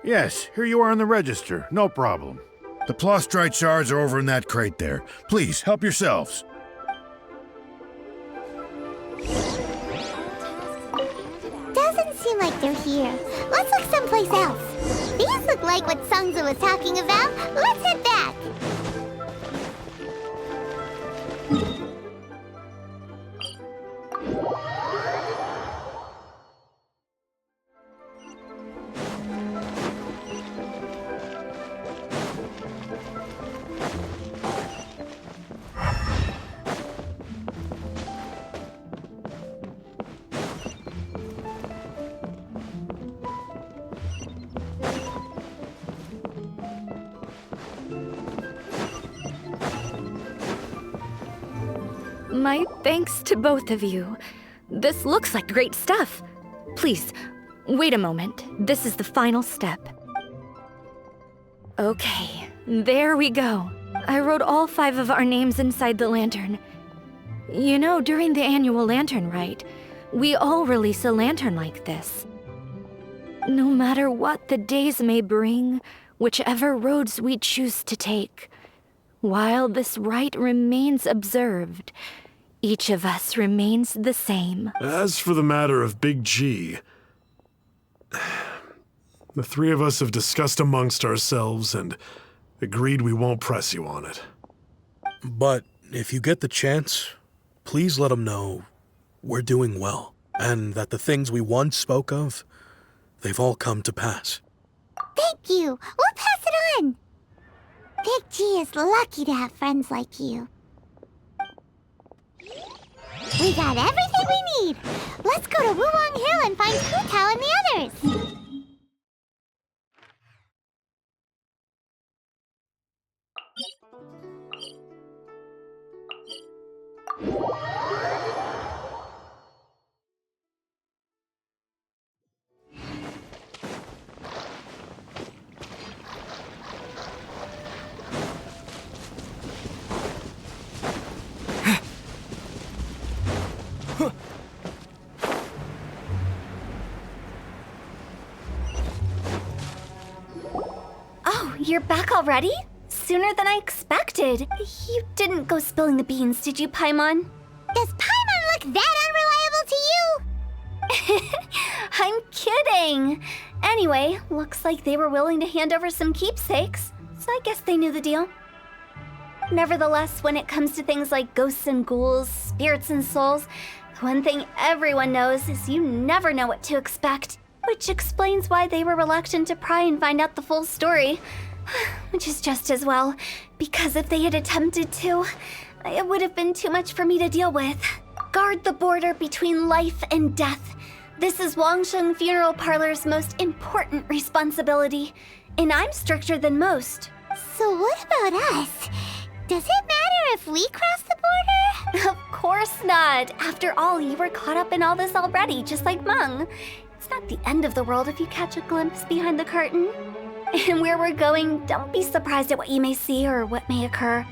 Yes, here you are on the register. No problem. The plastrite shards are over in that crate there. Please, help yourselves. Doesn't seem like they're here. Let's look someplace else. These look like what Sansa was talking about. Let's head back. My thanks to both of you. This looks like great stuff. Please, wait a moment. This is the final step. Okay, there we go. I wrote all 5 of our names inside the lantern. You know, during the annual lantern rite, we all release a lantern like this. No matter what the days may bring, whichever roads we choose to take, while this rite remains observed, each of us remains the same. As for the matter of Big G, the 3 of us have discussed amongst ourselves and agreed we won't press you on it. But if you get the chance, please let them know we're doing well, and that the things we once spoke of, they've all come to pass. Thank you. We'll pass it on. Big G is lucky to have friends like you. We got everything we need. Let's go to Wulong Hill and find Hu Tao and the others. Oh, you're back already? Sooner than I expected. You didn't go spilling the beans, did you, Paimon? Does Paimon look that unreliable to you? I'm kidding. Anyway, looks like they were willing to hand over some keepsakes, so I guess they knew the deal. Nevertheless, when it comes to things like ghosts and ghouls, spirits and souls, one thing everyone knows is you never know what to expect, which explains why they were reluctant to pry and find out the full story. Which is just as well, because if they had attempted to, it would have been too much for me to deal with. Guard the border between life and death. This is Wangsheng Funeral Parlor's most important responsibility, and I'm stricter than most. So what about us? Does it matter if we cross the border? Of course not. After all, you were caught up in all this already, just like Meng. It's not the end of the world if you catch a glimpse behind the curtain. And where we're going, don't be surprised at what you may see or what may occur.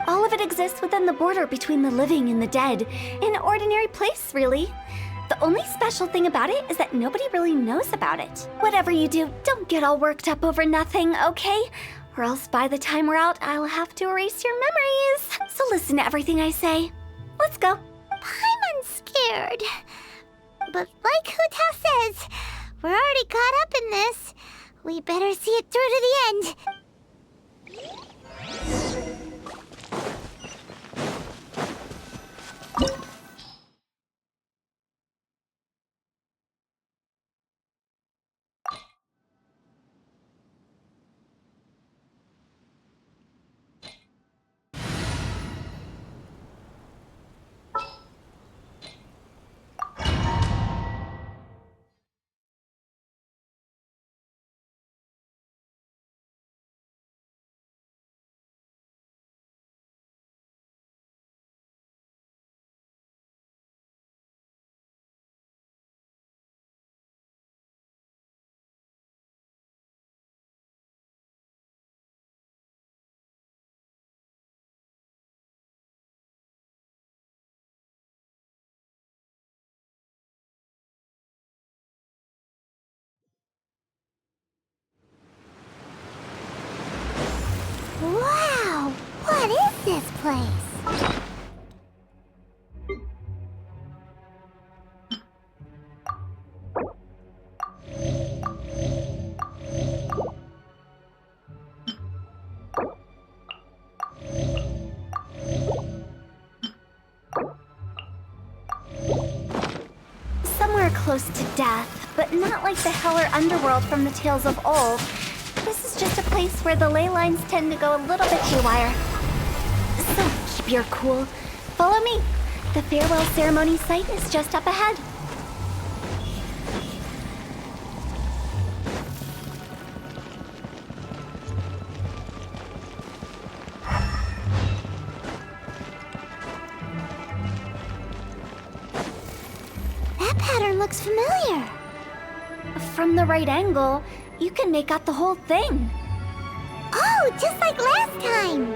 All of it exists within the border between the living and the dead. An ordinary place, really. The only special thing about it is that nobody really knows about it. Whatever you do, don't get all worked up over nothing, okay? Or else by the time we're out, I'll have to erase your memories. So listen to everything I say. Let's go. Paimon's scared. But like Hu-Tao says, we're already caught up in this. We better see it through to the end. Wow! What is this place? Somewhere close to death, but not like the hell or underworld from the tales of old. This is just a place where the ley lines tend to go a little bit haywire. So keep your cool. Follow me. The farewell ceremony site is just up ahead. That pattern looks familiar. From the right angle, you can make out the whole thing. Oh, just like last time.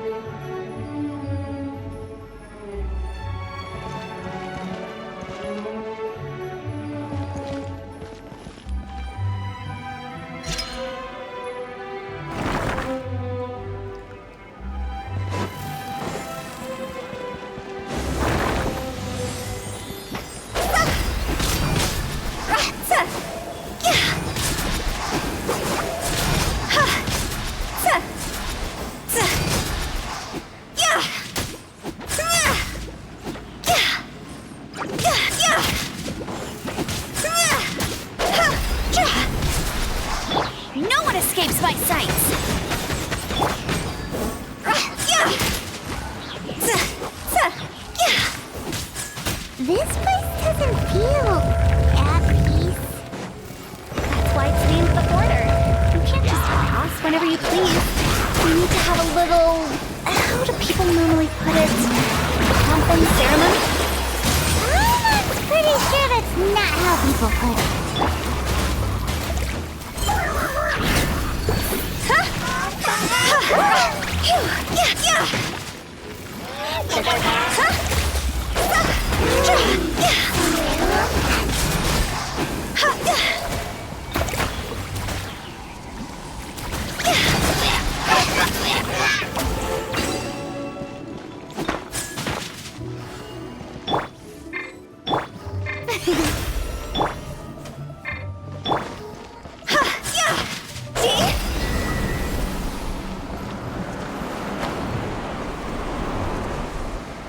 No one escapes my sights! This place doesn't feel at peace. That's why it's named the border. You can't just pass whenever you please. You need to have a little... how do people normally put it? Pomp and ceremony? I'm pretty sure that's not how people put it.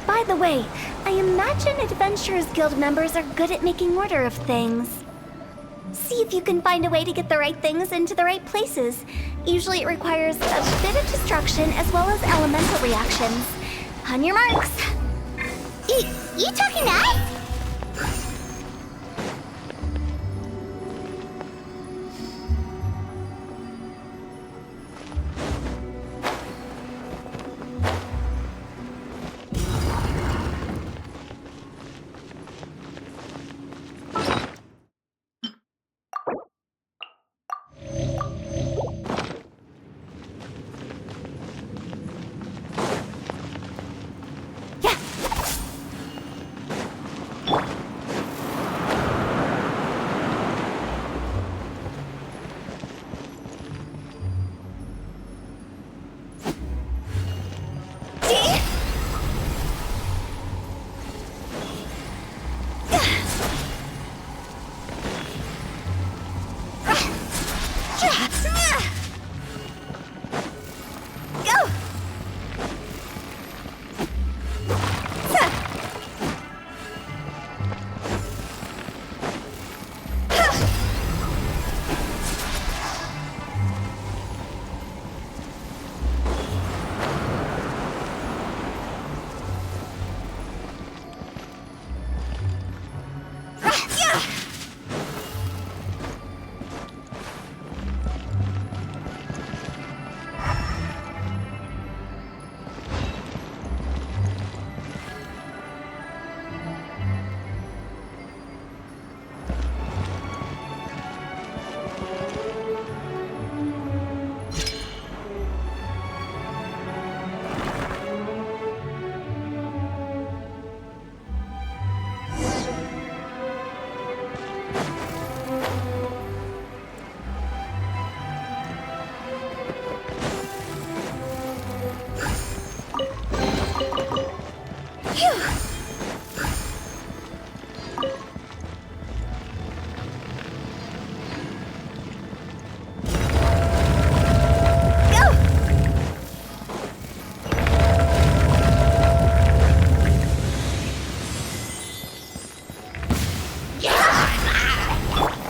By the way, I imagine Adventurers Guild members are good at making order of things. See if you can find a way to get the right things into the right places. Usually it requires a bit of destruction as well as elemental reactions. On your marks. You talking to us?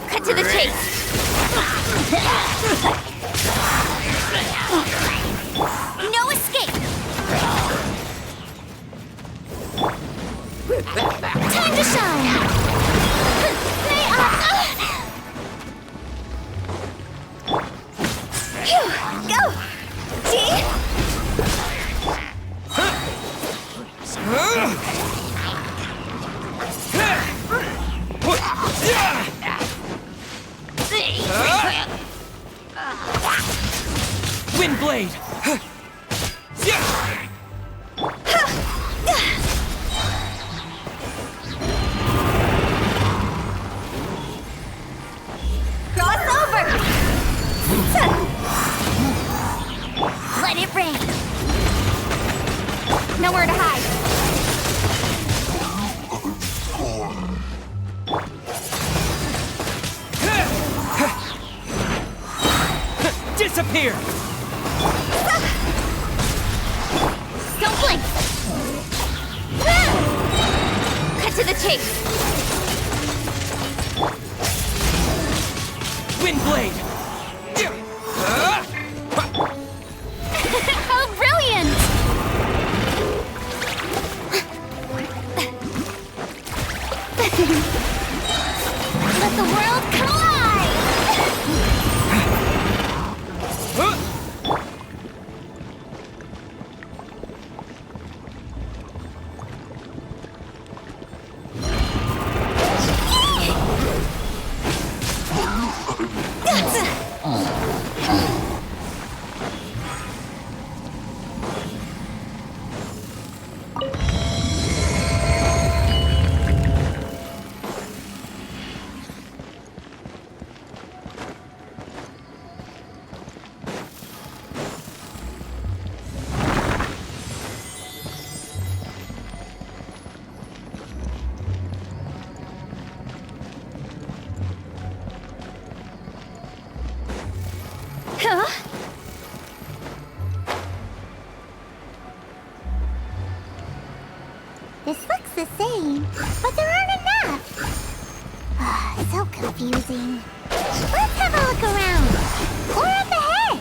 Cut to the chase. No escape. Time to shine. Phew, go. See? Windblade! Cross over. Let it rain. Nowhere to hide. Disappear! Don't blink. Cut to the chase. Windblade! How brilliant! Let the world collide! Huh? This looks the same, but there aren't enough. So confusing. Let's have a look around. Or up ahead.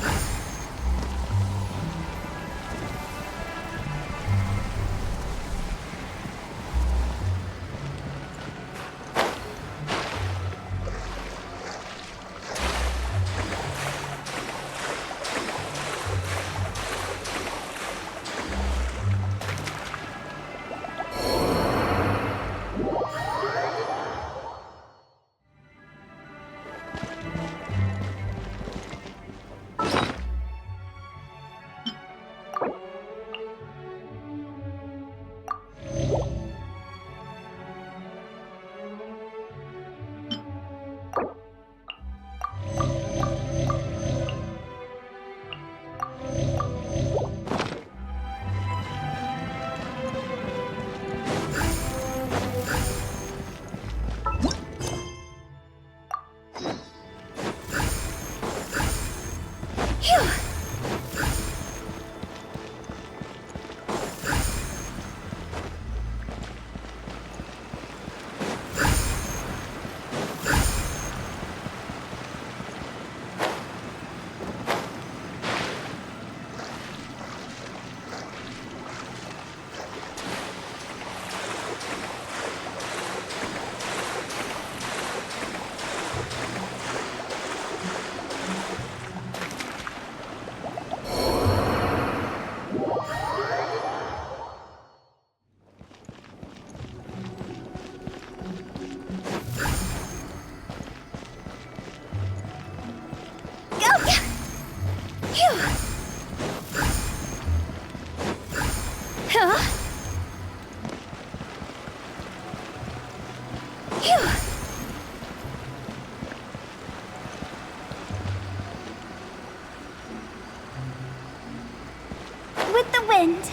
With the wind.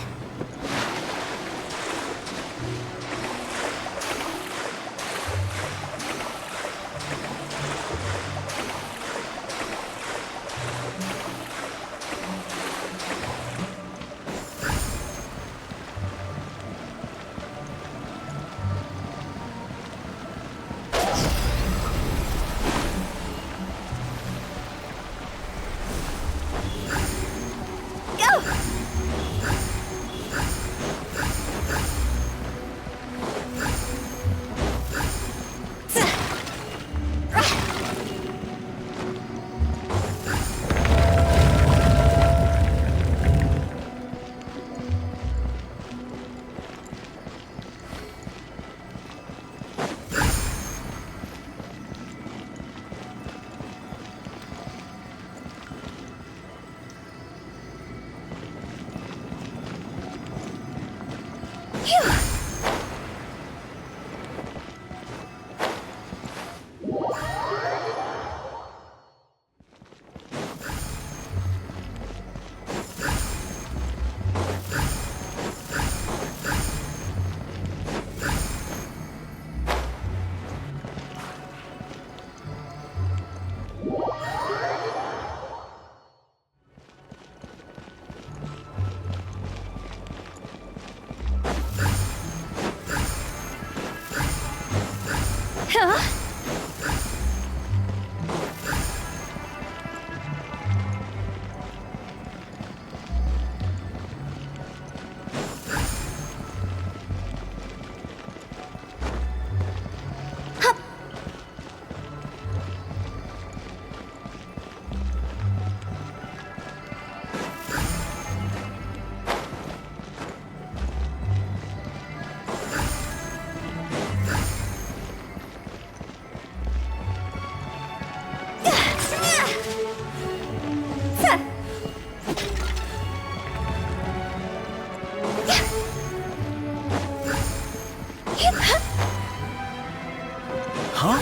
Huh?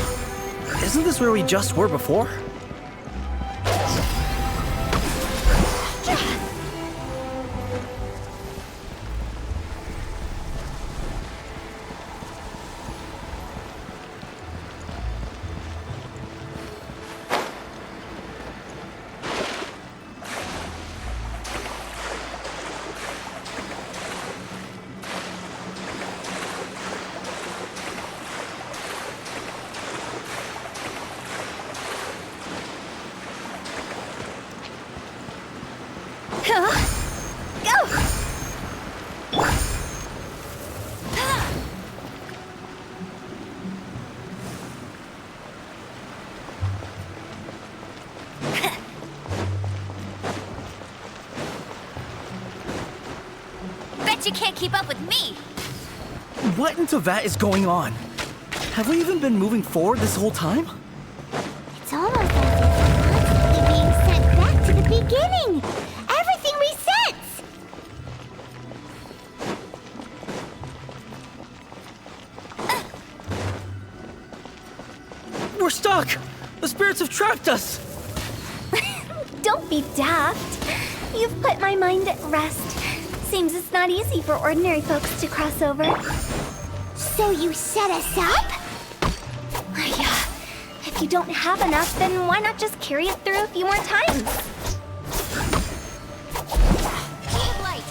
Isn't this where we just were before? Bet you can't keep up with me! What in Teyvat is going on? Have we even been moving forward this whole time? It's almost as if we're constantly being sent back to the beginning. Everything resets. We're stuck! The spirits have trapped us! Don't be daft. You've put my mind at rest. Seems it's not easy for ordinary folks to cross over. So you set us up? Yeah. If you don't have enough, then why not just carry it through a few more times? Light.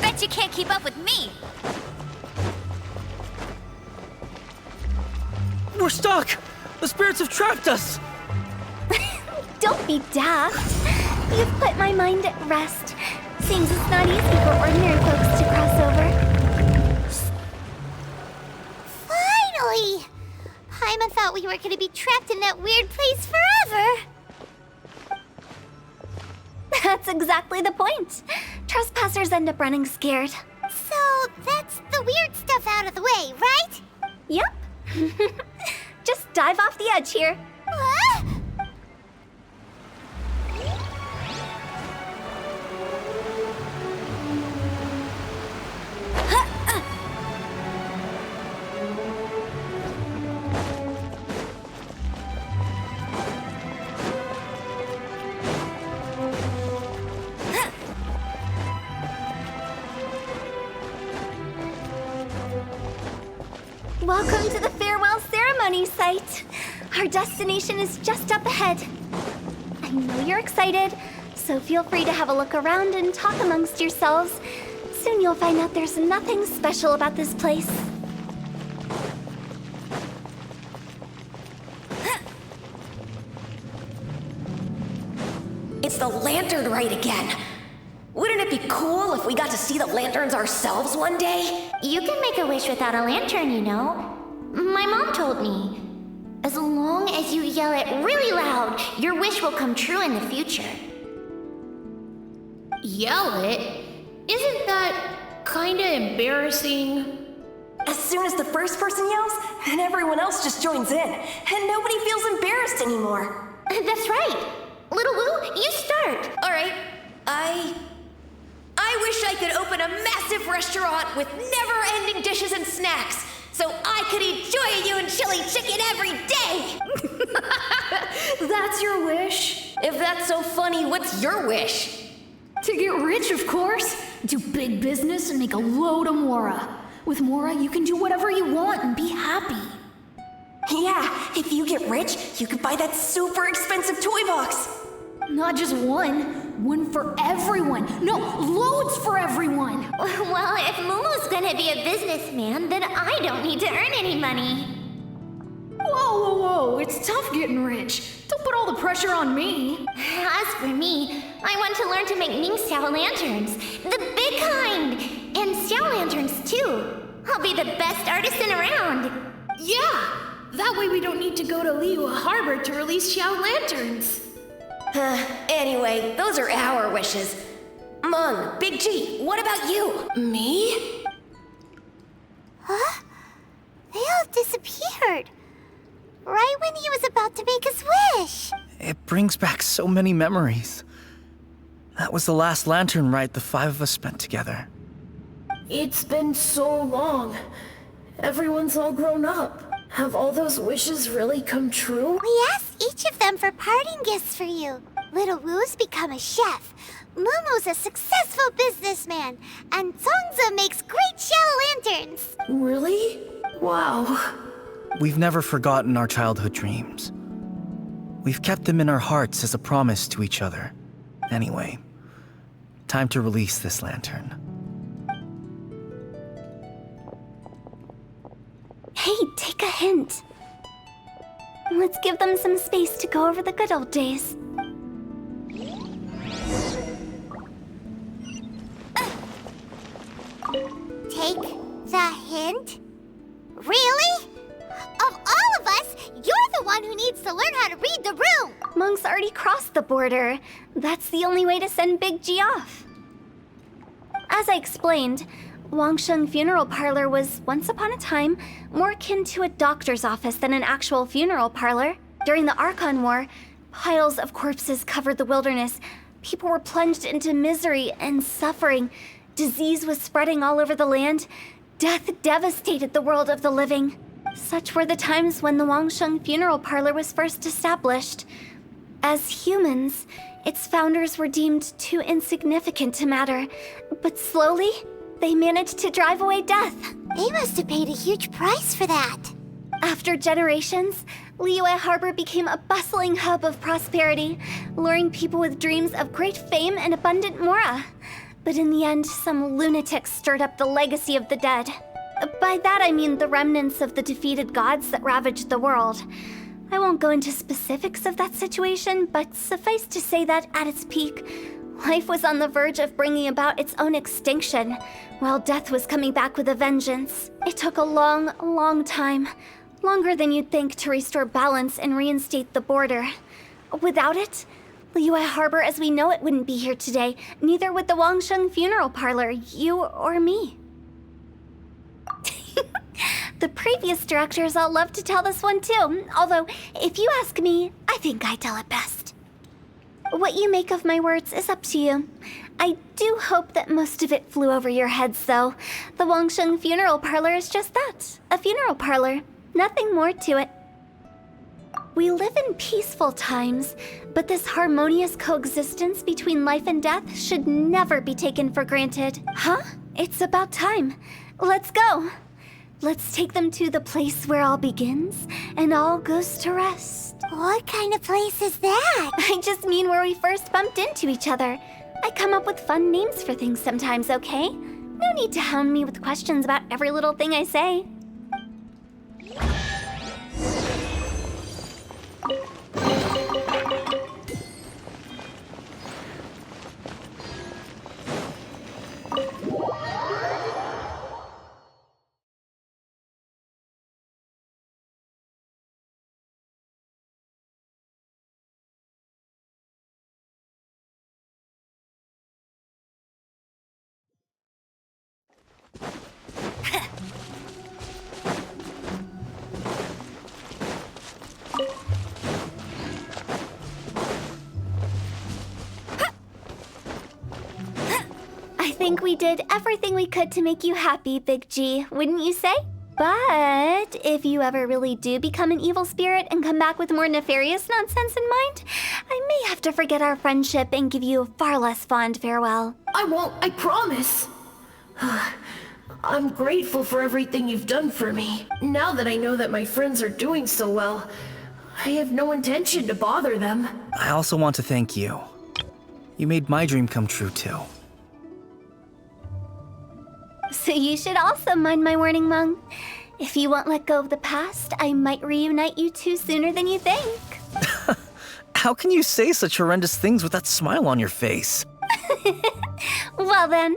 Bet you can't keep up with me! We're stuck! The spirits have trapped us! Don't be daft. You've put my mind at rest. Seems it's not easy for ordinary folks to cross over. Finally! Paimon thought we were going to be trapped in that weird place forever. That's exactly the point. Trespassers end up running scared. So that's the weird stuff out of the way, right? Yep. Just dive off the edge here. Huh? Welcome to the farewell ceremony site. Our destination is just up ahead. I know you're excited, so feel free to have a look around and talk amongst yourselves. Soon you'll find out there's nothing special about this place. It's the lantern rite again. Wouldn't it be cool if we got to see the lanterns ourselves one day? You can make a wish without a lantern, you know. My mom told me. As long as you yell it really loud, your wish will come true in the future. Yell it? Isn't that kinda embarrassing? As soon as the first person yells, and everyone else just joins in, and nobody feels embarrassed anymore. That's right. Little Woo, you start. All right, I wish I could open a massive restaurant with never-ending dishes and snacks, so I could eat Joy and chili chicken every day! That's your wish? If that's so funny, what's your wish? To get rich, of course. Do big business and make a load of Mora. With Mora, you can do whatever you want and be happy. Yeah, if you get rich, you could buy that super expensive toy box. Not just one. One for everyone. No, loads for everyone. Well, if Momo's gonna be a businessman, then I don't need to earn any money. Whoa. It's tough getting rich. Don't put all the pressure on me. As for me, I want to learn to make Ming Xiao lanterns. The big kind! And Xiao lanterns, too. I'll be the best artisan around. Yeah! That way we don't need to go to Liyue Harbor to release Xiao lanterns. Anyway, those are our wishes. Mung, Big G, what about you? Me? Huh? They all disappeared. Right when he was about to make his wish. It brings back so many memories. That was the last lantern ride the 5 of us spent together. It's been so long. Everyone's all grown up. Have all those wishes really come true? We asked each of them for parting gifts for you. Little Woo's become a chef. Momo's a successful businessman. And Songza makes great Xiao lanterns. Really? Wow. We've never forgotten our childhood dreams. We've kept them in our hearts as a promise to each other. Anyway, time to release this lantern. Hey, take a hint. Let's give them some space to go over the good old days. Take the hint? Really? Of all of us, you're the one who needs to learn how to read the room. Monk's already crossed the border. That's the only way to send Big G off. As I explained, Wangsheng Funeral Parlor was, once upon a time, more akin to a doctor's office than an actual funeral parlor. During the Archon War, piles of corpses covered the wilderness. People were plunged into misery and suffering. Disease was spreading all over the land. Death devastated the world of the living. Such were the times when the Wangsheng Funeral Parlor was first established. As humans, its founders were deemed too insignificant to matter. But slowly, they managed to drive away death. They must have paid a huge price for that. After generations, Liyue Harbor became a bustling hub of prosperity, luring people with dreams of great fame and abundant mora. But in the end, some lunatics stirred up the legacy of the dead. By that I mean the remnants of the defeated gods that ravaged the world. I won't go into specifics of that situation, but suffice to say that at its peak, life was on the verge of bringing about its own extinction, while death was coming back with a vengeance. It took a long, long time, longer than you'd think, to restore balance and reinstate the border. Without it, Liyue Harbor as we know it wouldn't be here today, neither would the Wangsheng Funeral Parlor, you or me. The previous directors all love to tell this one too, although, if you ask me, I think I tell it best. What you make of my words is up to you. I do hope that most of it flew over your heads, though. The Wangsheng Funeral Parlor is just that, a funeral parlor. Nothing more to it. We live in peaceful times, but this harmonious coexistence between life and death should never be taken for granted. Huh? It's about time. Let's go. Let's take them to the place where all begins and all goes to rest. What kind of place is that? I just mean where we first bumped into each other. I come up with fun names for things sometimes, okay? No need to hound me with questions about every little thing I say. think we did everything we could to make you happy, Big G, wouldn't you say? But if you ever really do become an evil spirit and come back with more nefarious nonsense in mind, I may have to forget our friendship and give you a far less fond farewell. I won't, I promise. I'm grateful for everything you've done for me. Now that I know that my friends are doing so well, I have no intention to bother them. I also want to thank you. You made my dream come true, too. So you should also mind my warning, Mung. If you won't let go of the past, I might reunite you two sooner than you think. How can you say such horrendous things with that smile on your face? Well then,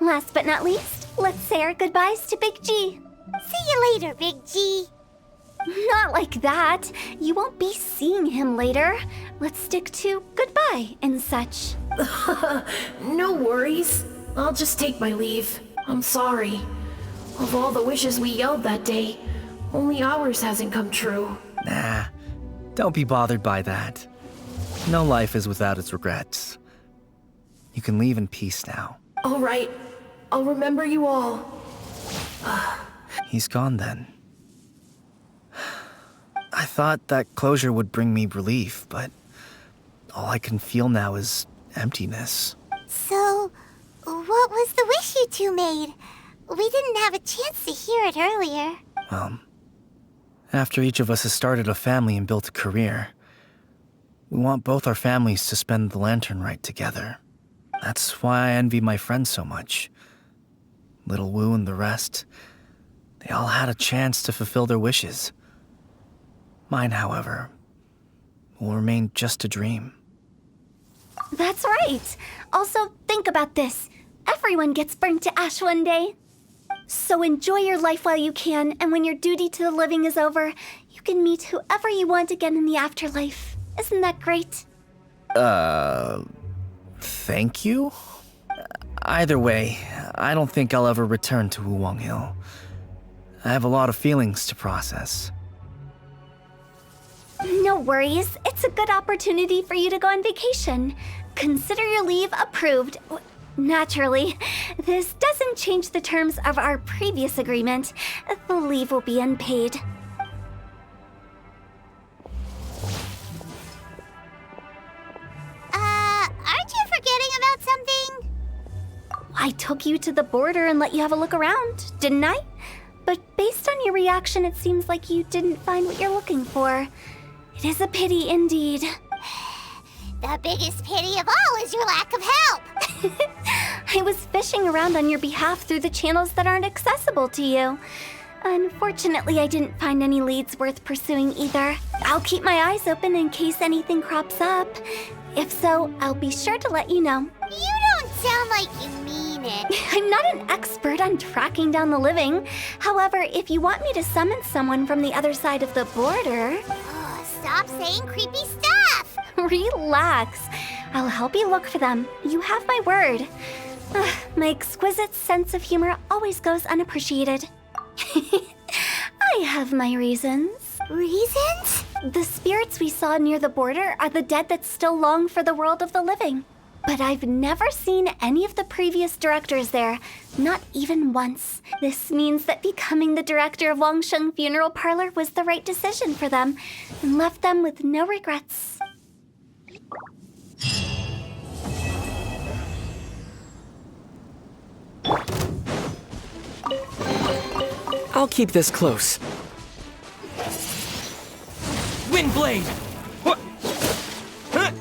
last but not least, let's say our goodbyes to Big G. See you later, Big G. Not like that. You won't be seeing him later. Let's stick to goodbye and such. No worries. I'll just take my leave. I'm sorry. Of all the wishes we yelled that day, only ours hasn't come true. Nah, don't be bothered by that. No life is without its regrets. You can leave in peace now. All right. I'll remember you all. He's gone then. I thought that closure would bring me relief, but all I can feel now is emptiness. So, what was the wish you two made? We didn't have a chance to hear it earlier. After each of us has started a family and built a career, we want both our families to spend the Lantern Rite together. That's why I envy my friends so much. Little Wu and the rest, they all had a chance to fulfill their wishes. Mine, however, will remain just a dream. That's right. Also, think about this. Everyone gets burnt to ash one day. So enjoy your life while you can, and when your duty to the living is over, you can meet whoever you want again in the afterlife. Isn't that great? Thank you? Either way, I don't think I'll ever return to Wuwang Hill. I have a lot of feelings to process. No worries. It's a good opportunity for you to go on vacation. Consider your leave approved. Naturally, this doesn't change the terms of our previous agreement. The leave will be unpaid. Aren't you forgetting about something? I took you to the border and let you have a look around, didn't I? But based on your reaction, it seems like you didn't find what you're looking for. It is a pity indeed. The biggest pity of all is your lack of help. I was fishing around on your behalf through the channels that aren't accessible to you. Unfortunately, I didn't find any leads worth pursuing either. I'll keep my eyes open in case anything crops up. If so, I'll be sure to let you know. You don't sound like you mean it. I'm not an expert on tracking down the living. However, if you want me to summon someone from the other side of the border... Stop saying creepy stuff. Relax. I'll help you look for them. You have my word. My exquisite sense of humor always goes unappreciated. I have my reasons. Reasons? The spirits we saw near the border are the dead that still long for the world of the living. But I've never seen any of the previous directors there, not even once. This means that becoming the director of Wangsheng Funeral Parlor was the right decision for them, and left them with no regrets. I'll keep this close. Windblade! What? Huh?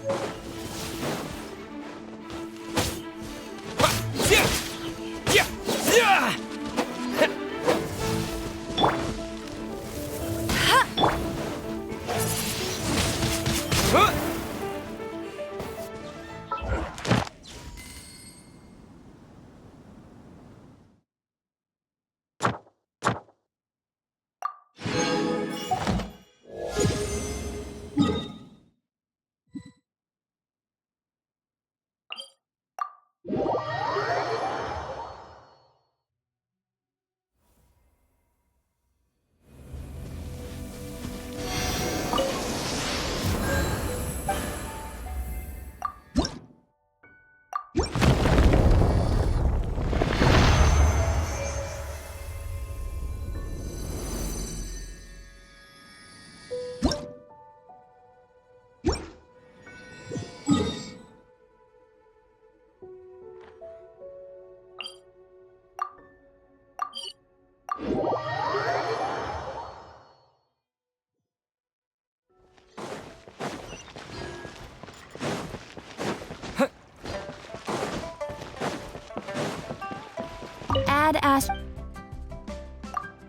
Add Ast...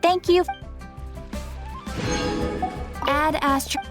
Thank you. Add Astro...